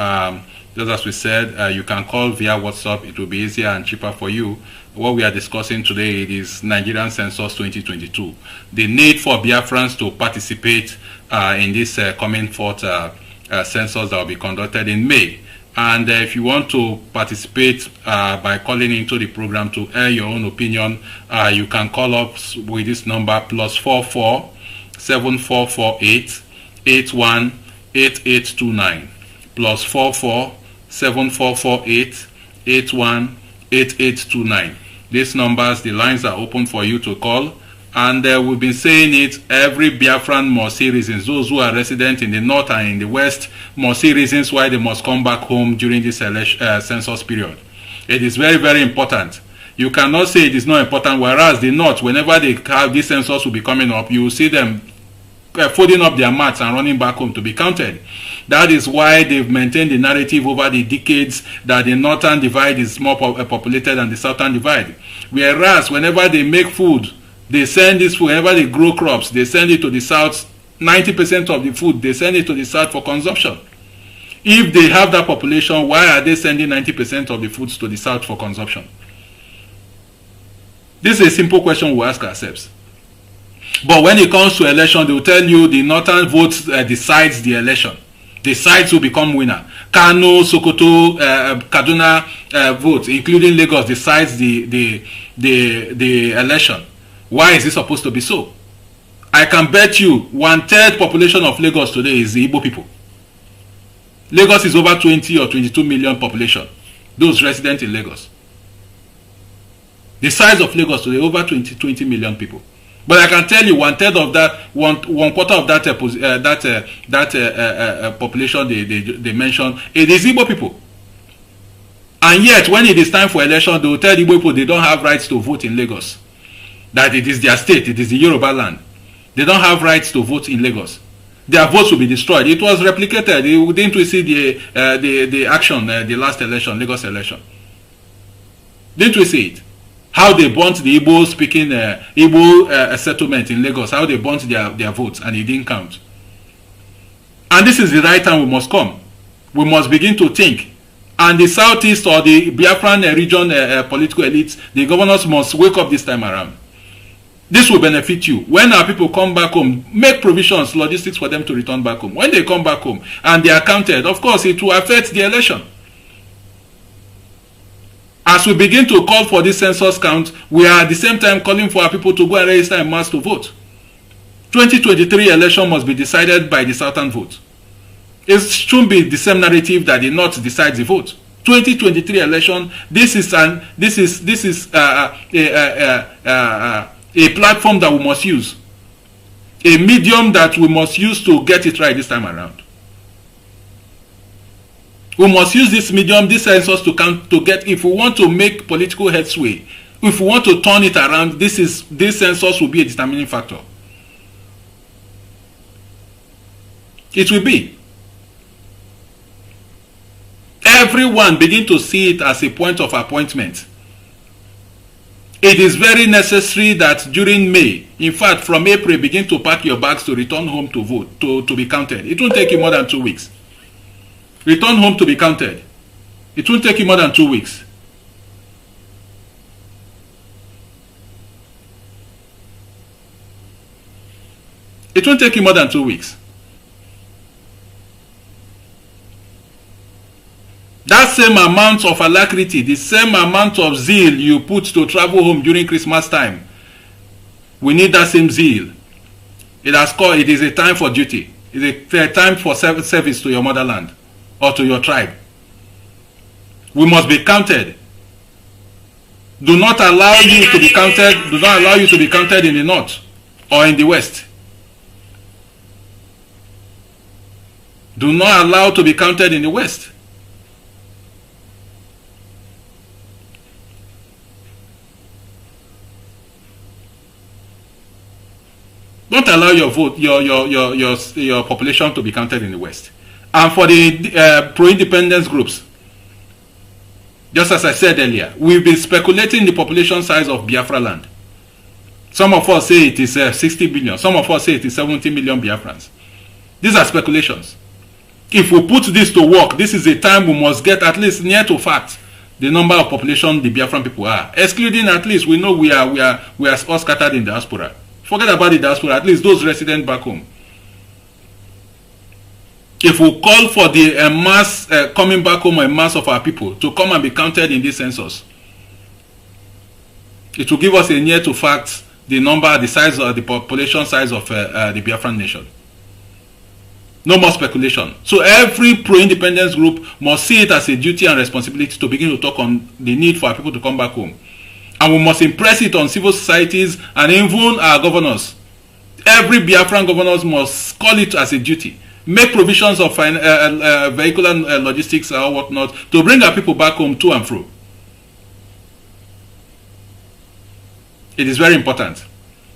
just as we said, you can call via WhatsApp. It will be easier and cheaper for you. What we are discussing today is Nigerian Census 2022. The need for Biafrans to participate in this coming forth census that will be conducted in May. And if you want to participate by calling into the program to air your own opinion, you can call us with this number +44 7448 818829 +44 7448 818829. These numbers, the lines are open for you to call, and we've been saying it, every Biafran must see reasons. Those who are resident in the north and in the west must see reasons why they must come back home during this census period. It is very, very important. You cannot say it is not important, whereas the north, whenever they have this census will be coming up, you will see them folding up their mats and running back home to be counted. That is why they've maintained the narrative over the decades that the northern divide is more populated than the southern divide. Whereas whenever they make food, they send this food, whenever they grow crops, they send it to the south. 90% of the food, they send it to the south for consumption. If they have that population, why are they sending 90% of the foods to the south for consumption? This is a simple question we ask ourselves. But when it comes to election, they will tell you the northern votes decides the election. Decides who become winner. Kano, Sokoto, Kaduna votes, including Lagos, decides the election. Why is it supposed to be so? I can bet you 1/3 population of Lagos today is the Igbo people. Lagos is over 20 or 22 million population. Those resident in Lagos. The size of Lagos today over 20 million people. But I can tell you 1/3 of that, one quarter of that population they mentioned, it is Igbo people. And yet, when it is time for election, they will tell Igbo people they don't have rights to vote in Lagos. That it is their state, it is the Yoruba land. They don't have rights to vote in Lagos. Their votes will be destroyed. It was replicated. Didn't we see the action, the last election, Lagos election? Didn't we see it? How they burnt the Igbo speaking Igbo settlement in Lagos, how they burnt their votes and it didn't count. And this is the right time we must come. We must begin to think. And the southeast or the Biafran region political elites, the governors must wake up this time around. This will benefit you. When our people come back home, make provisions, logistics for them to return back home. When they come back home and they are counted, of course, it will affect the election. As we begin to call for this census count, we are at the same time calling for our people to go and register en masse to vote. 2023 election must be decided by the Southern vote. It shouldn't be the same narrative that the North decides the vote. 2023 election, this is a platform that we must use, a medium that we must use to get it right this time around. We must use this medium, this census, to get, if we want to make political headsway, if we want to turn it around, this census will be a determining factor. It will be. Everyone begin to see it as a point of appointment. It is very necessary that during May, in fact from April, begin to pack your bags to return home to vote, to be counted. It won't take you more than 2 weeks. Return home to be counted. It won't take you more than 2 weeks. It won't take you more than 2 weeks. That same amount of alacrity, the same amount of zeal you put to travel home during Christmas time, we need that same zeal. It is a time for duty. It is a time for service to your motherland or to your tribe. We must be counted. Do not allow you to be counted. Do not allow you to be counted in the north or in the west. Do not allow to be counted in the west. Don't allow your vote, your population to be counted in the West. And for the pro-independence groups, just as I said earlier, we've been speculating the population size of Biafra land. Some of us say it is 60 billion. Some of us say it is 70 million Biafrans. These are speculations. If we put this to work, this is a time we must get at least near to fact the number of population the Biafran people are. Excluding, at least we know we are all scattered in diaspora. Forget about the diaspora, at least those resident back home. If we call for the mass coming back home, a mass of our people to come and be counted in this census, it will give us a near to fact the number, the size of the population size of the Biafran nation. No more speculation. So every pro-independence group must see it as a duty and responsibility to begin to talk on the need for our people to come back home. And we must impress it on civil societies and even our governors. Every Biafran governors must call it as a duty. Make provisions of vehicular logistics or whatnot to bring our people back home to and fro. It is very important.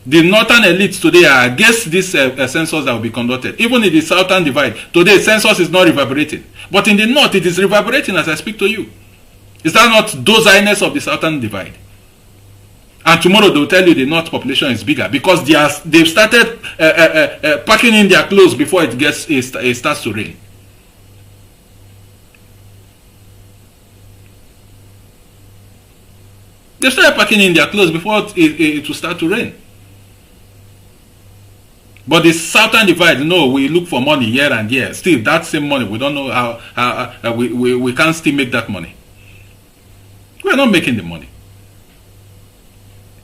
The northern elites today are against this census that will be conducted. Even in the southern divide, today census is not reverberating. But in the north, it is reverberating as I speak to you. Is that not doziness of the southern divide? And tomorrow they will tell you the north population is bigger because they've started packing in their clothes before it starts to rain. They started packing in their clothes before it will start to rain. But the southern divide, no, we look for money here and there. Still, that same money, we don't know how we can't still make that money. We are not making the money.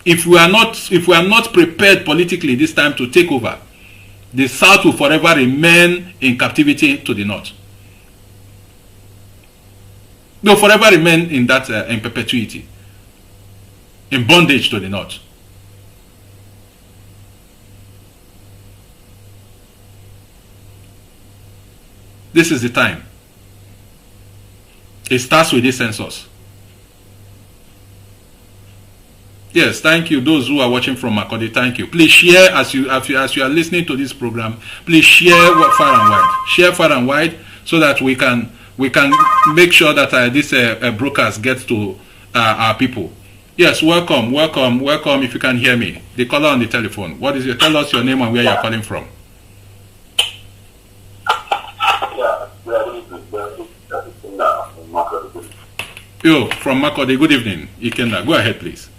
If we are not prepared politically this time to take over, the South will forever remain in captivity to the North. They will forever remain in that in perpetuity, in bondage to the North. This is the time. It starts with this census. Yes, thank you. Those who are watching from Makodi, thank you. Please share as you are listening to this program. Please share far and wide. Share far and wide so that we can make sure that this broadcast gets to our people. Yes, welcome. If you can hear me, the caller on the telephone. What is it? Tell us your name and where you are calling from. Yo, from Makodi. Good evening, Ikenda. Go ahead, please.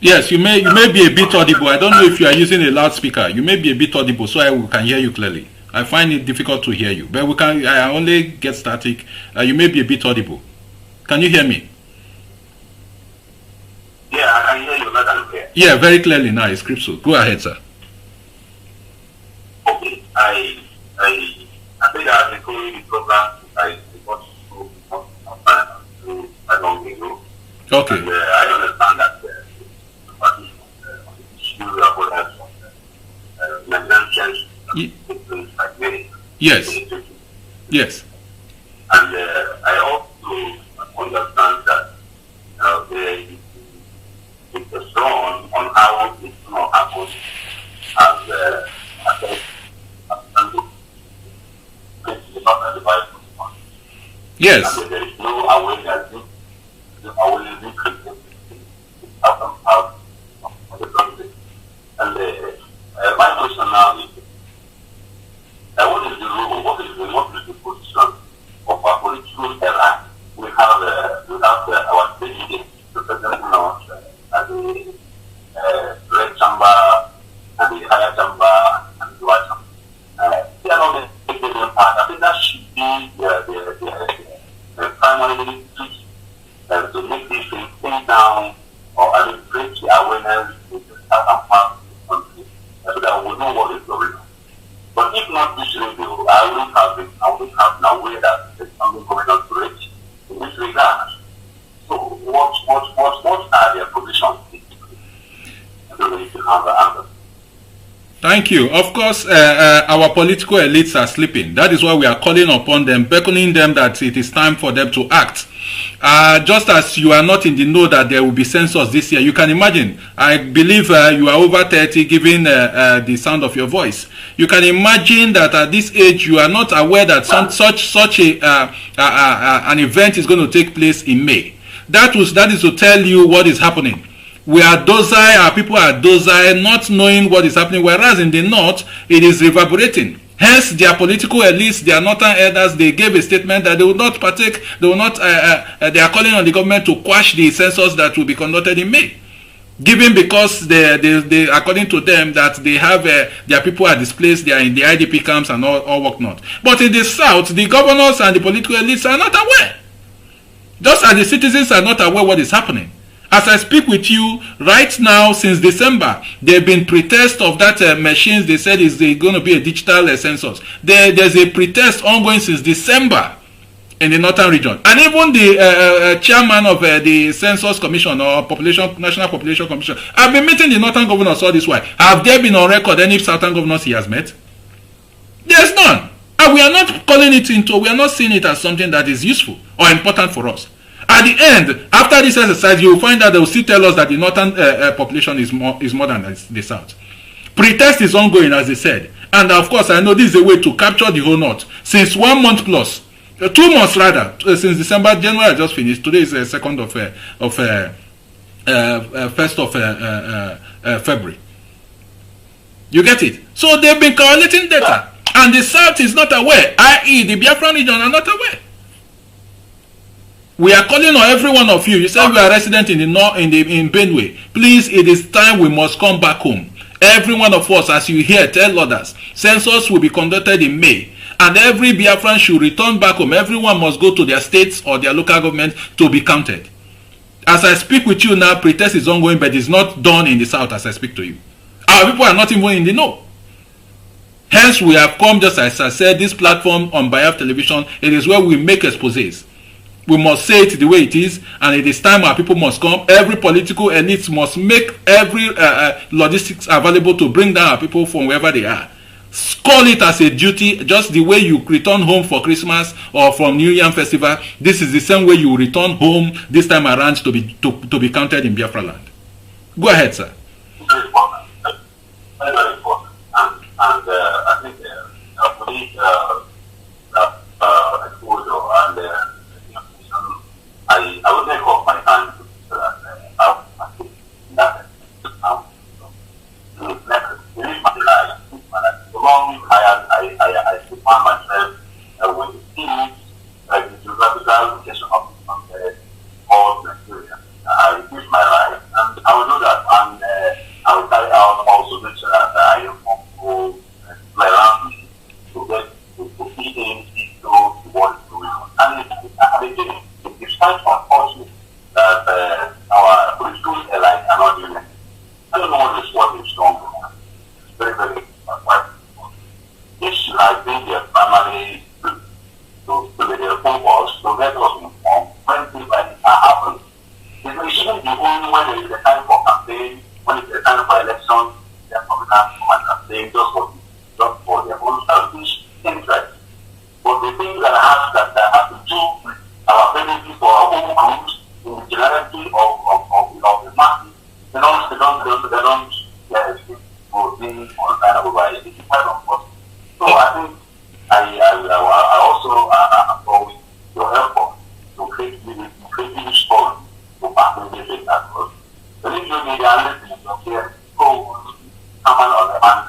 Yes, you may be a bit audible. I don't know if you are using a loudspeaker. You may be a bit audible, so I can hear you clearly. I find it difficult to hear you, but I only get static. You may be a bit audible. Can you hear me? Yeah, I can hear you loud and clear. Yeah, very clearly now. It's Crypto. Go ahead, sir. Okay, I think that the program I got to a long ago. Okay. And, I understand that the issue about Nigerian Yes. Yes. And I also understand that there is a strong on how it will happen as Yes. and there is no awareness out of the country. And my question now is, what is the role, what is the position of our political era? We have our president representing us at the red chamber and the higher chamber and the lower chamber. They are not taking part. I think that should be the primary tweak to make this thing down or create the awareness in the southern part of the country so that we know what is going on. But if not this radio, I wouldn't have an aware that there's something going on to it in this regard. So what are their positions? I don't know if you have the answer. Thank you. Of course, our political elites are sleeping. That is why we are calling upon them, beckoning them that it is time for them to act. Just as you are not in the know that there will be census this year, you can imagine. I believe you are over 30, given the sound of your voice. You can imagine that at this age, you are not aware that such an event is going to take place in May. That is to tell you what is happening. We are docile, our people are docile, not knowing what is happening, whereas in the north, it is reverberating. Hence, their political elites, their northern elders, they gave a statement that they will not partake, they will not, they are calling on the government to quash the census that will be conducted in May. Given because they according to them, that they have, their people are displaced, they are in the IDP camps and all whatnot. But in the south, the governors and the political elites are not aware. Just as the citizens are not aware what is happening. As I speak with you right now, since December, there have been protests of that machines. They said is going to be a digital census. There's a protest ongoing since December in the northern region, and even the chairman of the Census Commission or National Population Commission have been meeting the northern governors all this while. Have there been on record any southern governors he has met? There's none, and we are not calling it into. We are not seeing it as something that is useful or important for us. At the end, after this exercise, you will find that they will still tell us that the northern population is more than the south. Pretest is ongoing, as they said. And of course, I know this is a way to capture the whole north. Since 1 month plus, 2 months rather, since December, January just finished. Today is the 2nd of 1st of February. You get it? So they've been collating data. And the south is not aware, i.e. the Biafran region are not aware. We are calling on every one of you. You say we are resident in the north, in Benue. Please, it is time we must come back home. Every one of us, as you hear, tell others. Census will be conducted in May, and every Biafran should return back home. Everyone must go to their states or their local government to be counted. As I speak with you now, protest is ongoing, but it's not done in the south as I speak to you. Our people are not even in the know. Hence, we have come, just as I said, this platform on Biafra television. It is where we make exposés. We must say it the way it is, and it is time our people must come. Every political elite must make every logistics available to bring down our people from wherever they are. Call it as a duty, just the way you return home for Christmas or from New Year Festival. This is the same way you return home this time around to be counted in Biafra land. Go ahead, sir. Very important. Very important. And I think police exposure and I would make off my time so that I found myself with the teams, the geographical location of all Nigeria. I use my life, and I will know that a time for campaign, when it's a time for election, they are coming out for campaign just for their own selfish interest. But the things that have to do with our benefit for our own groups in the generality of the masses, they don't get a stick for being on kind of a it's quite unfortunate. So I think I also applaud your effort to create this sport to participate in that work. The radio media listening to hear people come on the man.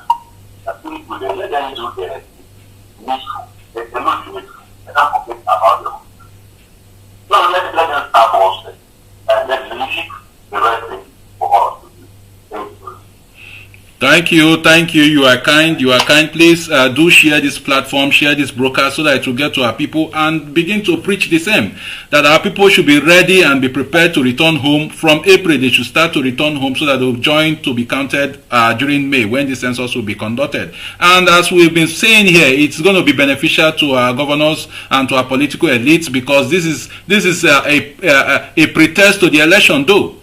I think we let them do their needful. They cannot do it. They don't forget about them. No, let them stop also. And let's leave the rest thing for us to do. Thank you. You are kind. Please do share this platform, share this broadcast so that it will get to our people and begin to preach the same. That our people should be ready and be prepared to return home. From April, they should start to return home so that they will join to be counted during May when the census will be conducted. And as we've been saying here, it's going to be beneficial to our governors and to our political elites because this is a pretest to the election, though.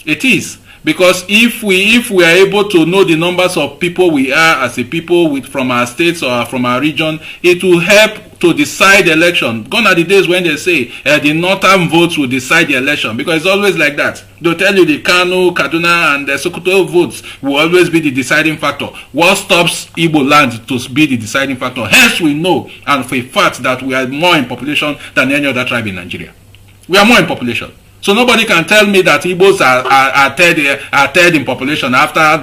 It is. Because if we are able to know the numbers of people we are as a people from our states or from our region, it will help to decide the election. Gone are the days when they say the northern votes will decide the election, because it's always like that. They'll tell you the Kano, Kaduna, and the Sokoto votes will always be the deciding factor. What stops Igbo land to be the deciding factor? Hence, we know, and for a fact, that we are more in population than any other tribe in Nigeria. We are more in population. So nobody can tell me that Igbos are third in population after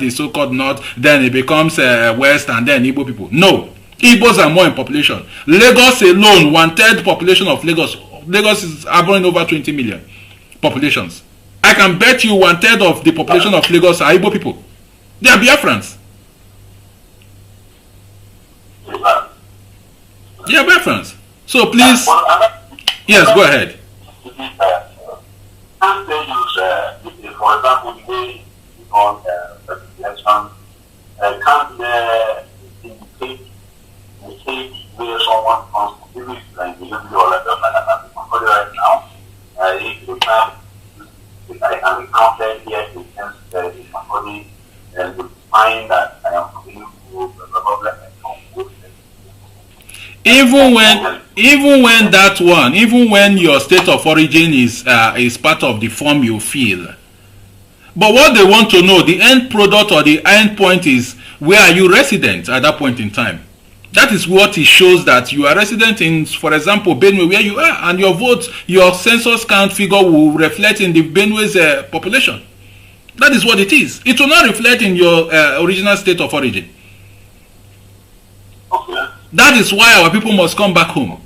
the so-called North, then it becomes West, and then Igbo people. No, Igbos are more in population. Lagos alone, 1/3 population of Lagos. Lagos is averaging over 20 million populations. I can bet you 1/3 of the population of Lagos are Igbo people. They are Biafrans. They are Biafrans. So please, yes, go ahead. Can't they use, for example, the way on election, can't they indicate where someone comes to live, like the university or like that, right now, if the time I can be counted here in terms of my body, and to find that I am coming to the problem and even when your state of origin is part of the form you fill. But what they want to know, the end product or the end point is, where are you resident at that point in time? That is what it shows, that you are resident in, for example, Benue, where you are, and your vote, your census count figure will reflect in the Benue's population. That is what it is. It will not reflect in your original state of origin. okay. That is why our people must come back home,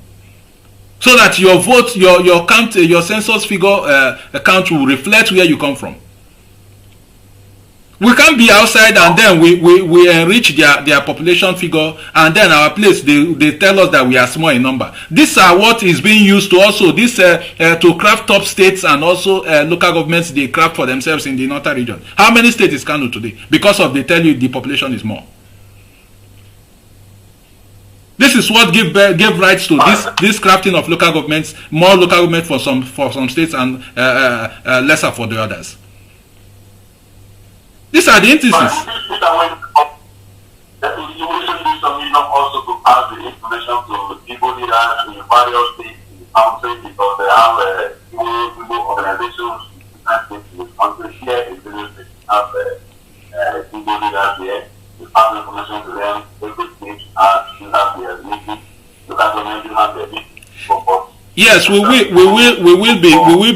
so that your vote, your count, your census figure count will reflect where you come from. We can't be outside and then we enrich their population figure, and then our place they tell us that we are small in number. These are what is being used to also to craft top states, and also local governments they craft for themselves in the northern region. How many states is Kano today? Because of they tell you the population is more. This is what gave rights to this crafting of local governments, more local government for some states and lesser for the others. These are the instances. You recently submitted also to pass the information to people leaders in various states in the country, because they have people organizations in the country here in the state have people leaders here. You pass information to them. Every state have their meeting. You have their meeting. Yes, we will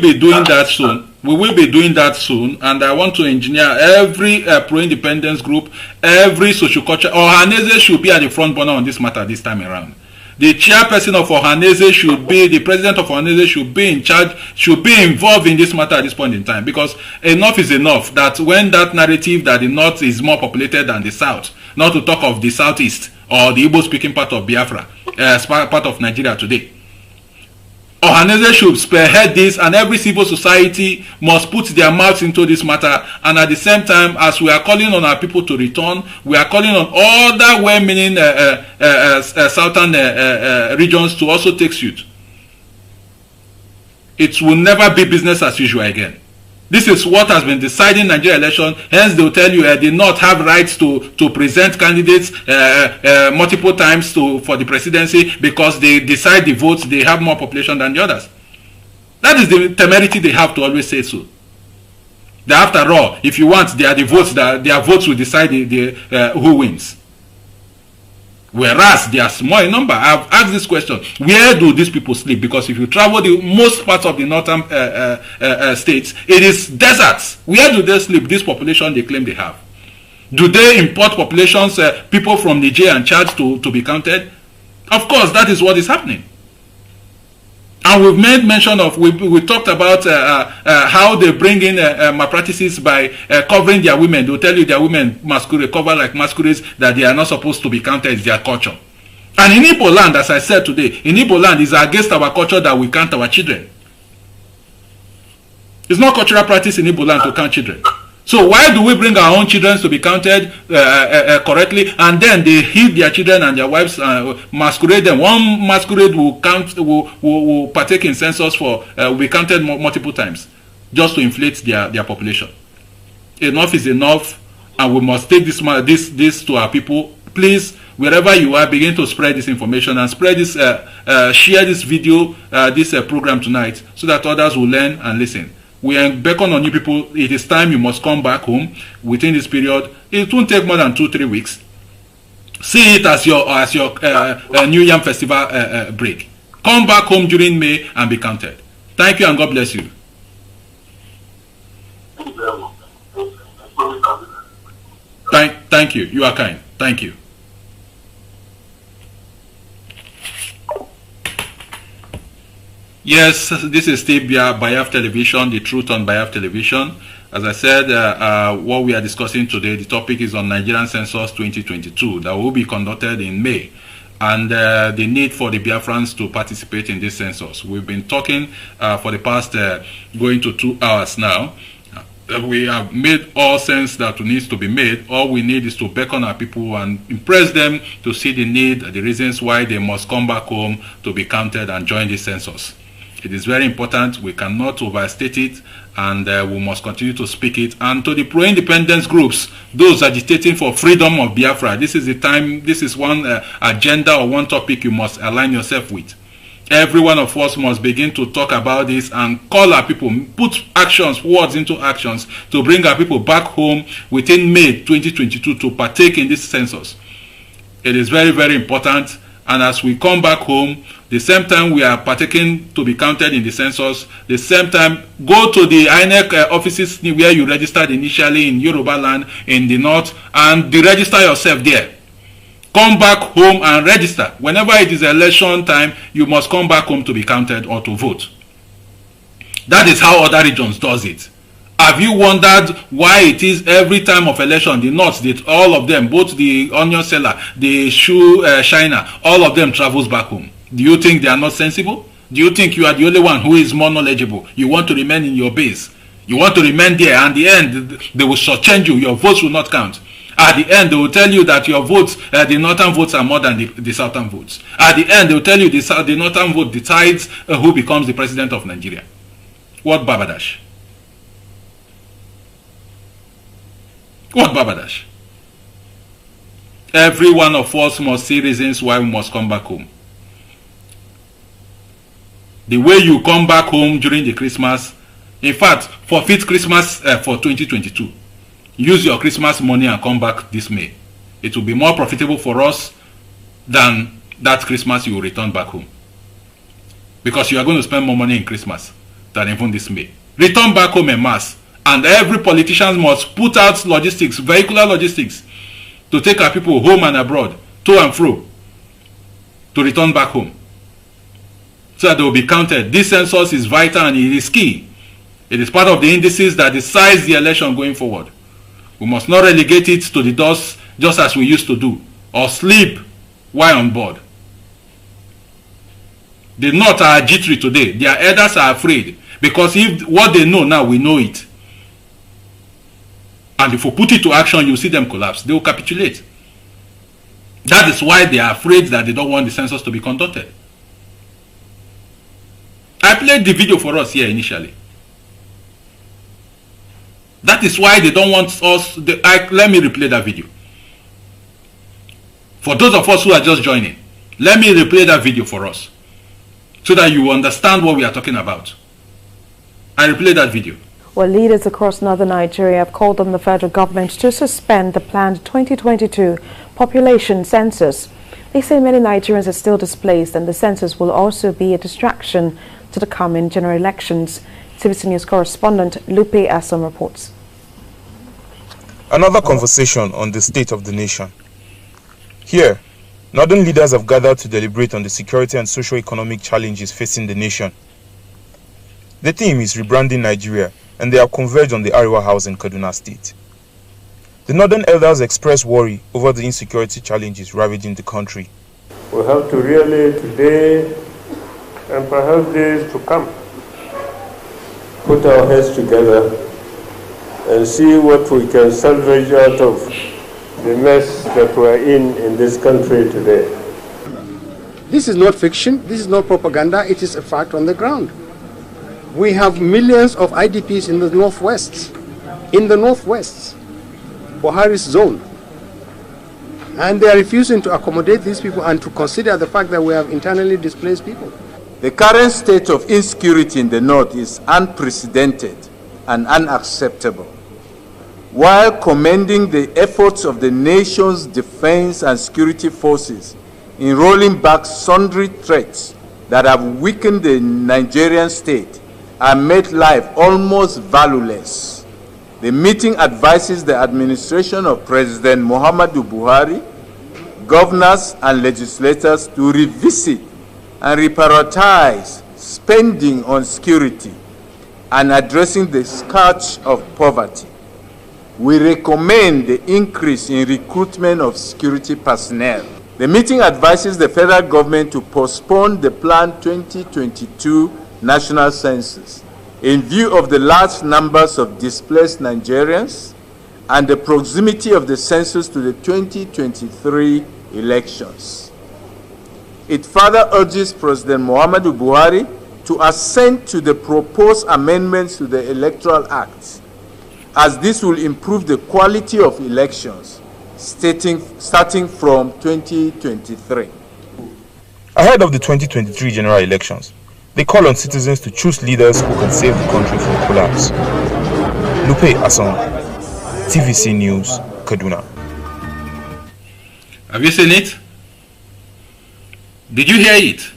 be doing that soon. We will be doing that soon, and I want to engineer every pro-independence group, every social culture. Ohanese should be at the front burner on this matter this time around. The chairperson of Ohanese should be, the president of Ohanese should be in charge, should be involved in this matter at this point in time, because enough is enough. That when that narrative that the north is more populated than the south, not to talk of the southeast or the Igbo-speaking part of Biafra, part of Nigeria today. Ohanese should spearhead this, and every civil society must put their mouths into this matter. And at the same time, as we are calling on our people to return, we are calling on other well-meaning southern regions to also take suit. It will never be business as usual again. This is what has been deciding Nigeria election. Hence, they will tell you they not have rights to present candidates multiple times for the presidency because they decide the votes. They have more population than the others. That is the temerity they have to always say so. That after all, if you want, they are the votes that their votes will decide who wins. Whereas they are small in number. I've asked this question: where do these people sleep? Because if you travel the most parts of the northern states, it is deserts. Where do they sleep? This population they claim they have. Do they import populations, people from Niger and Chad to be counted? Of course, that is what is happening. And we've made mention of, we talked about how they bring in malpractices by covering their women. They'll tell you their women masquerade, cover like masquerades, that they are not supposed to be counted as their culture. And in Igbo land, as I said today, in Igbo land, it's against our culture that we count our children. It's not cultural practice in Igbo land to count children. So why do we bring our own children to be counted correctly, and then they hid their children and their wives masquerade them? One masquerade will count, will partake in census will be counted multiple times, just to inflate their population. Enough is enough, and we must take this to our people. Please, wherever you are, begin to spread this information and spread this, share this video, this program tonight, so that others will learn and listen. We beckon on you people. It is time you must come back home within this period. It won't take more than 2-3 weeks. See it as your New Yam Festival break. Come back home during May and be counted. Thank you and God bless you. Thank you. You are kind. Thank you. Yes, this is Steve Biaf Television, the truth on Biaf Television. As I said, what we are discussing today, the topic is on Nigerian Census 2022 that will be conducted in May, and the need for the Biafrans to participate in this census. We've been talking for the past going to 2 hours now. We have made all sense that needs to be made. All we need is to beckon our people and impress them to see the need, the reasons why they must come back home to be counted and join the census. It is very important. We cannot overstate it, and we must continue to speak it. And to the pro-independence groups, those agitating for freedom of Biafra, this is the time, this is one agenda or one topic you must align yourself with. Every one of us must begin to talk about this and call our people, put actions, words into actions to bring our people back home within May 2022 to partake in this census. It is very, very important. And as we come back home, the same time we are partaking to be counted in the census, the same time go to the INEC offices where you registered initially in Yoruba land in the north and deregister yourself there. Come back home and register. Whenever it is election time, you must come back home to be counted or to vote. That is how other regions does it. Have you wondered why it is every time of election, the North, all of them, both the onion seller, the shoe shiner, all of them travels back home? Do you think they are not sensible? Do you think you are the only one who is more knowledgeable? You want to remain in your base. You want to remain there, and at the end, they will shortchange you. Your votes will not count. At the end, they will tell you that your votes, the northern votes are more than the southern votes. At the end, they will tell you the northern vote decides who becomes the president of Nigeria. What Babadash? What Babadash? Every one of us must see reasons why we must come back home. The way you come back home during the Christmas, in fact, forfeit Christmas for 2022. Use your Christmas money and come back this May. It will be more profitable for us than that Christmas you will return back home. Because you are going to spend more money in Christmas than even this May. Return back home en masse. And every politician must put out logistics, vehicular logistics, to take our people home and abroad, to and fro, to return back home, so that they will be counted. This census is vital and it is key. It is part of the indices that decides the election going forward. We must not relegate it to the dust just as we used to do, or sleep while on board. The North are jittery today. Their elders are afraid, because if what they know now, we know it. And if we put it to action, you see them collapse. They will capitulate. That is why they are afraid that they don't want the census to be conducted. I played the video for us here initially. That is why they don't want us. Let me replay that video. For those of us who are just joining, let me replay that video for us so that you understand what we are talking about. I replay that video. Well, leaders across northern Nigeria have called on the federal government to suspend the planned 2022 population census. They say many Nigerians are still displaced and the census will also be a distraction to the coming general elections. TVC News correspondent Lupe Asom reports. Another conversation on the state of the nation. Here, northern leaders have gathered to deliberate on the security and socio-economic challenges facing the nation. The theme is rebranding Nigeria, and they have converged on the Ariwa House in Kaduna State. The northern elders express worry over the insecurity challenges ravaging the country. We have to really today, and perhaps days to come, put our heads together and see what we can salvage out of the mess that we're in this country today. This is not fiction, this is not propaganda, it is a fact on the ground. We have millions of IDPs in the northwest, Buhari's zone. And they are refusing to accommodate these people and to consider the fact that we have internally displaced people. The current state of insecurity in the north is unprecedented and unacceptable. While commending the efforts of the nation's defense and security forces in rolling back sundry threats that have weakened the Nigerian state and made life almost valueless, the meeting advises the administration of President Muhammadu Buhari, governors and legislators to revisit and reprioritize spending on security and addressing the scourge of poverty. We recommend the increase in recruitment of security personnel. The meeting advises the federal government to postpone the planned 2022 national census in view of the large numbers of displaced Nigerians and the proximity of the census to the 2023 elections. It further urges President Muhammadu Buhari to assent to the proposed amendments to the Electoral Act, as this will improve the quality of elections starting from 2023. Ahead of the 2023 general elections, they call on citizens to choose leaders who can save the country from collapse. Lupe Asom, TVC News, Kaduna. Have you seen it? Did you hear it?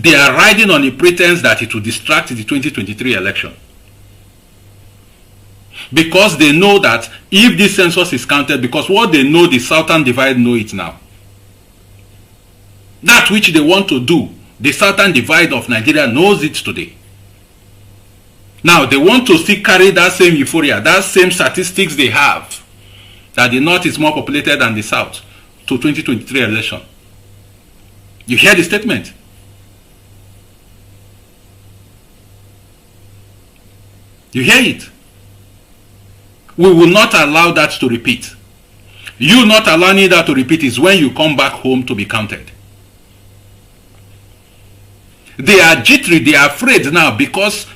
They are riding on the pretense that it will distract the 2023 election. Because they know that if this census is counted, because what they know, the Southern Divide know it now. That which they want to do, the Southern Divide of Nigeria knows it today. Now, they want to still carry that same euphoria, that same statistics they have, that the North is more populated than the South, to 2023 election. You hear the statement? You hear it? We will not allow that to repeat. You not allowing that to repeat is when you come back home to be counted. They are jittery, they are afraid now because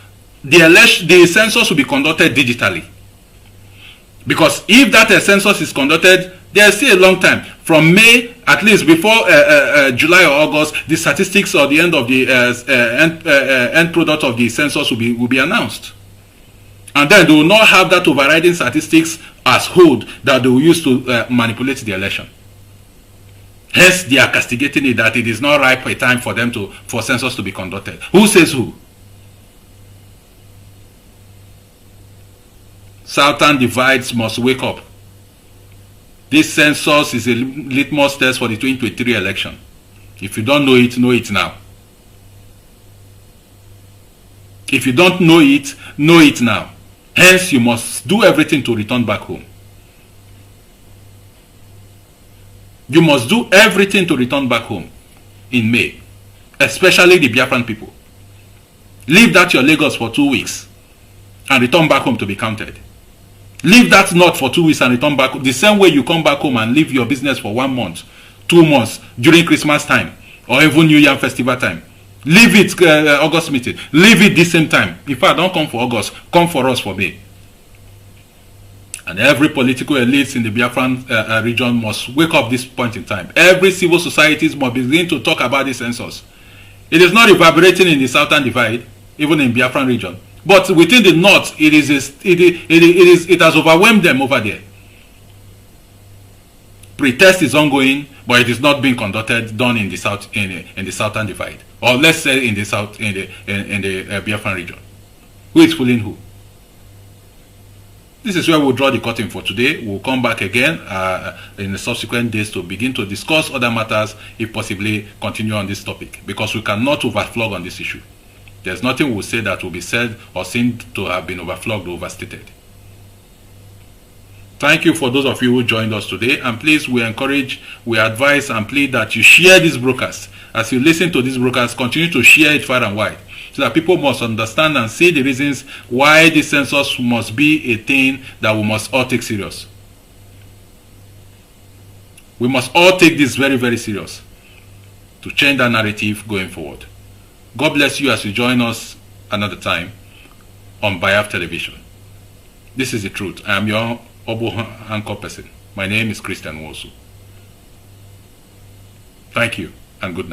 the census will be conducted digitally. Because if that census is conducted, there's still a long time. From May, at least before July or August, the statistics or the end of the end product of the census will be announced. And then they will not have that overriding statistics as hold that they will use to manipulate the election. Hence, they are castigating it that it is not ripe a time for them for census to be conducted. Who says who? Southern divides must wake up. This census is a litmus test for the 2023 election. If you don't know it now. If you don't know it now. Hence, you must do everything to return back home. You must do everything to return back home in May, especially the Biafran people. Leave that your Lagos for 2 weeks and return back home to be counted. Leave that North for 2 weeks and return back. The same way you come back home and leave your business for 1 month, 2 months, during Christmas time, or even New Year festival time. Leave it August meeting. Leave it this same time. In fact, don't come for August. Come for us for May. And every political elite in the Biafran region must wake up this point in time. Every civil society must begin to talk about the census. It is not reverberating in the southern divide, even in Biafran region. But within the north, it has overwhelmed them over there. Pretest is ongoing, but it is not being done in the south, in the southern divide, or let's say in the south, in the Biafran region. Who is fooling who? This is where we'll draw the curtain for today. We'll come back again in the subsequent days to begin to discuss other matters, if possibly continue on this topic, because we cannot overflog on this issue. There's nothing we'll say that will be said or seen to have been overflogged or overstated. Thank you for those of you who joined us today, and please, we encourage, we advise and plead that you share this broadcast. As you listen to this broadcast, continue to share it far and wide, so that people must understand and see the reasons why the census must be a thing that we must all take serious. We must all take this very, very serious to change that narrative going forward. God bless you as you join us another time on Biaf Television. This is the truth. I am your Obo anchor person. My name is Christian Wosu. Thank you and good night.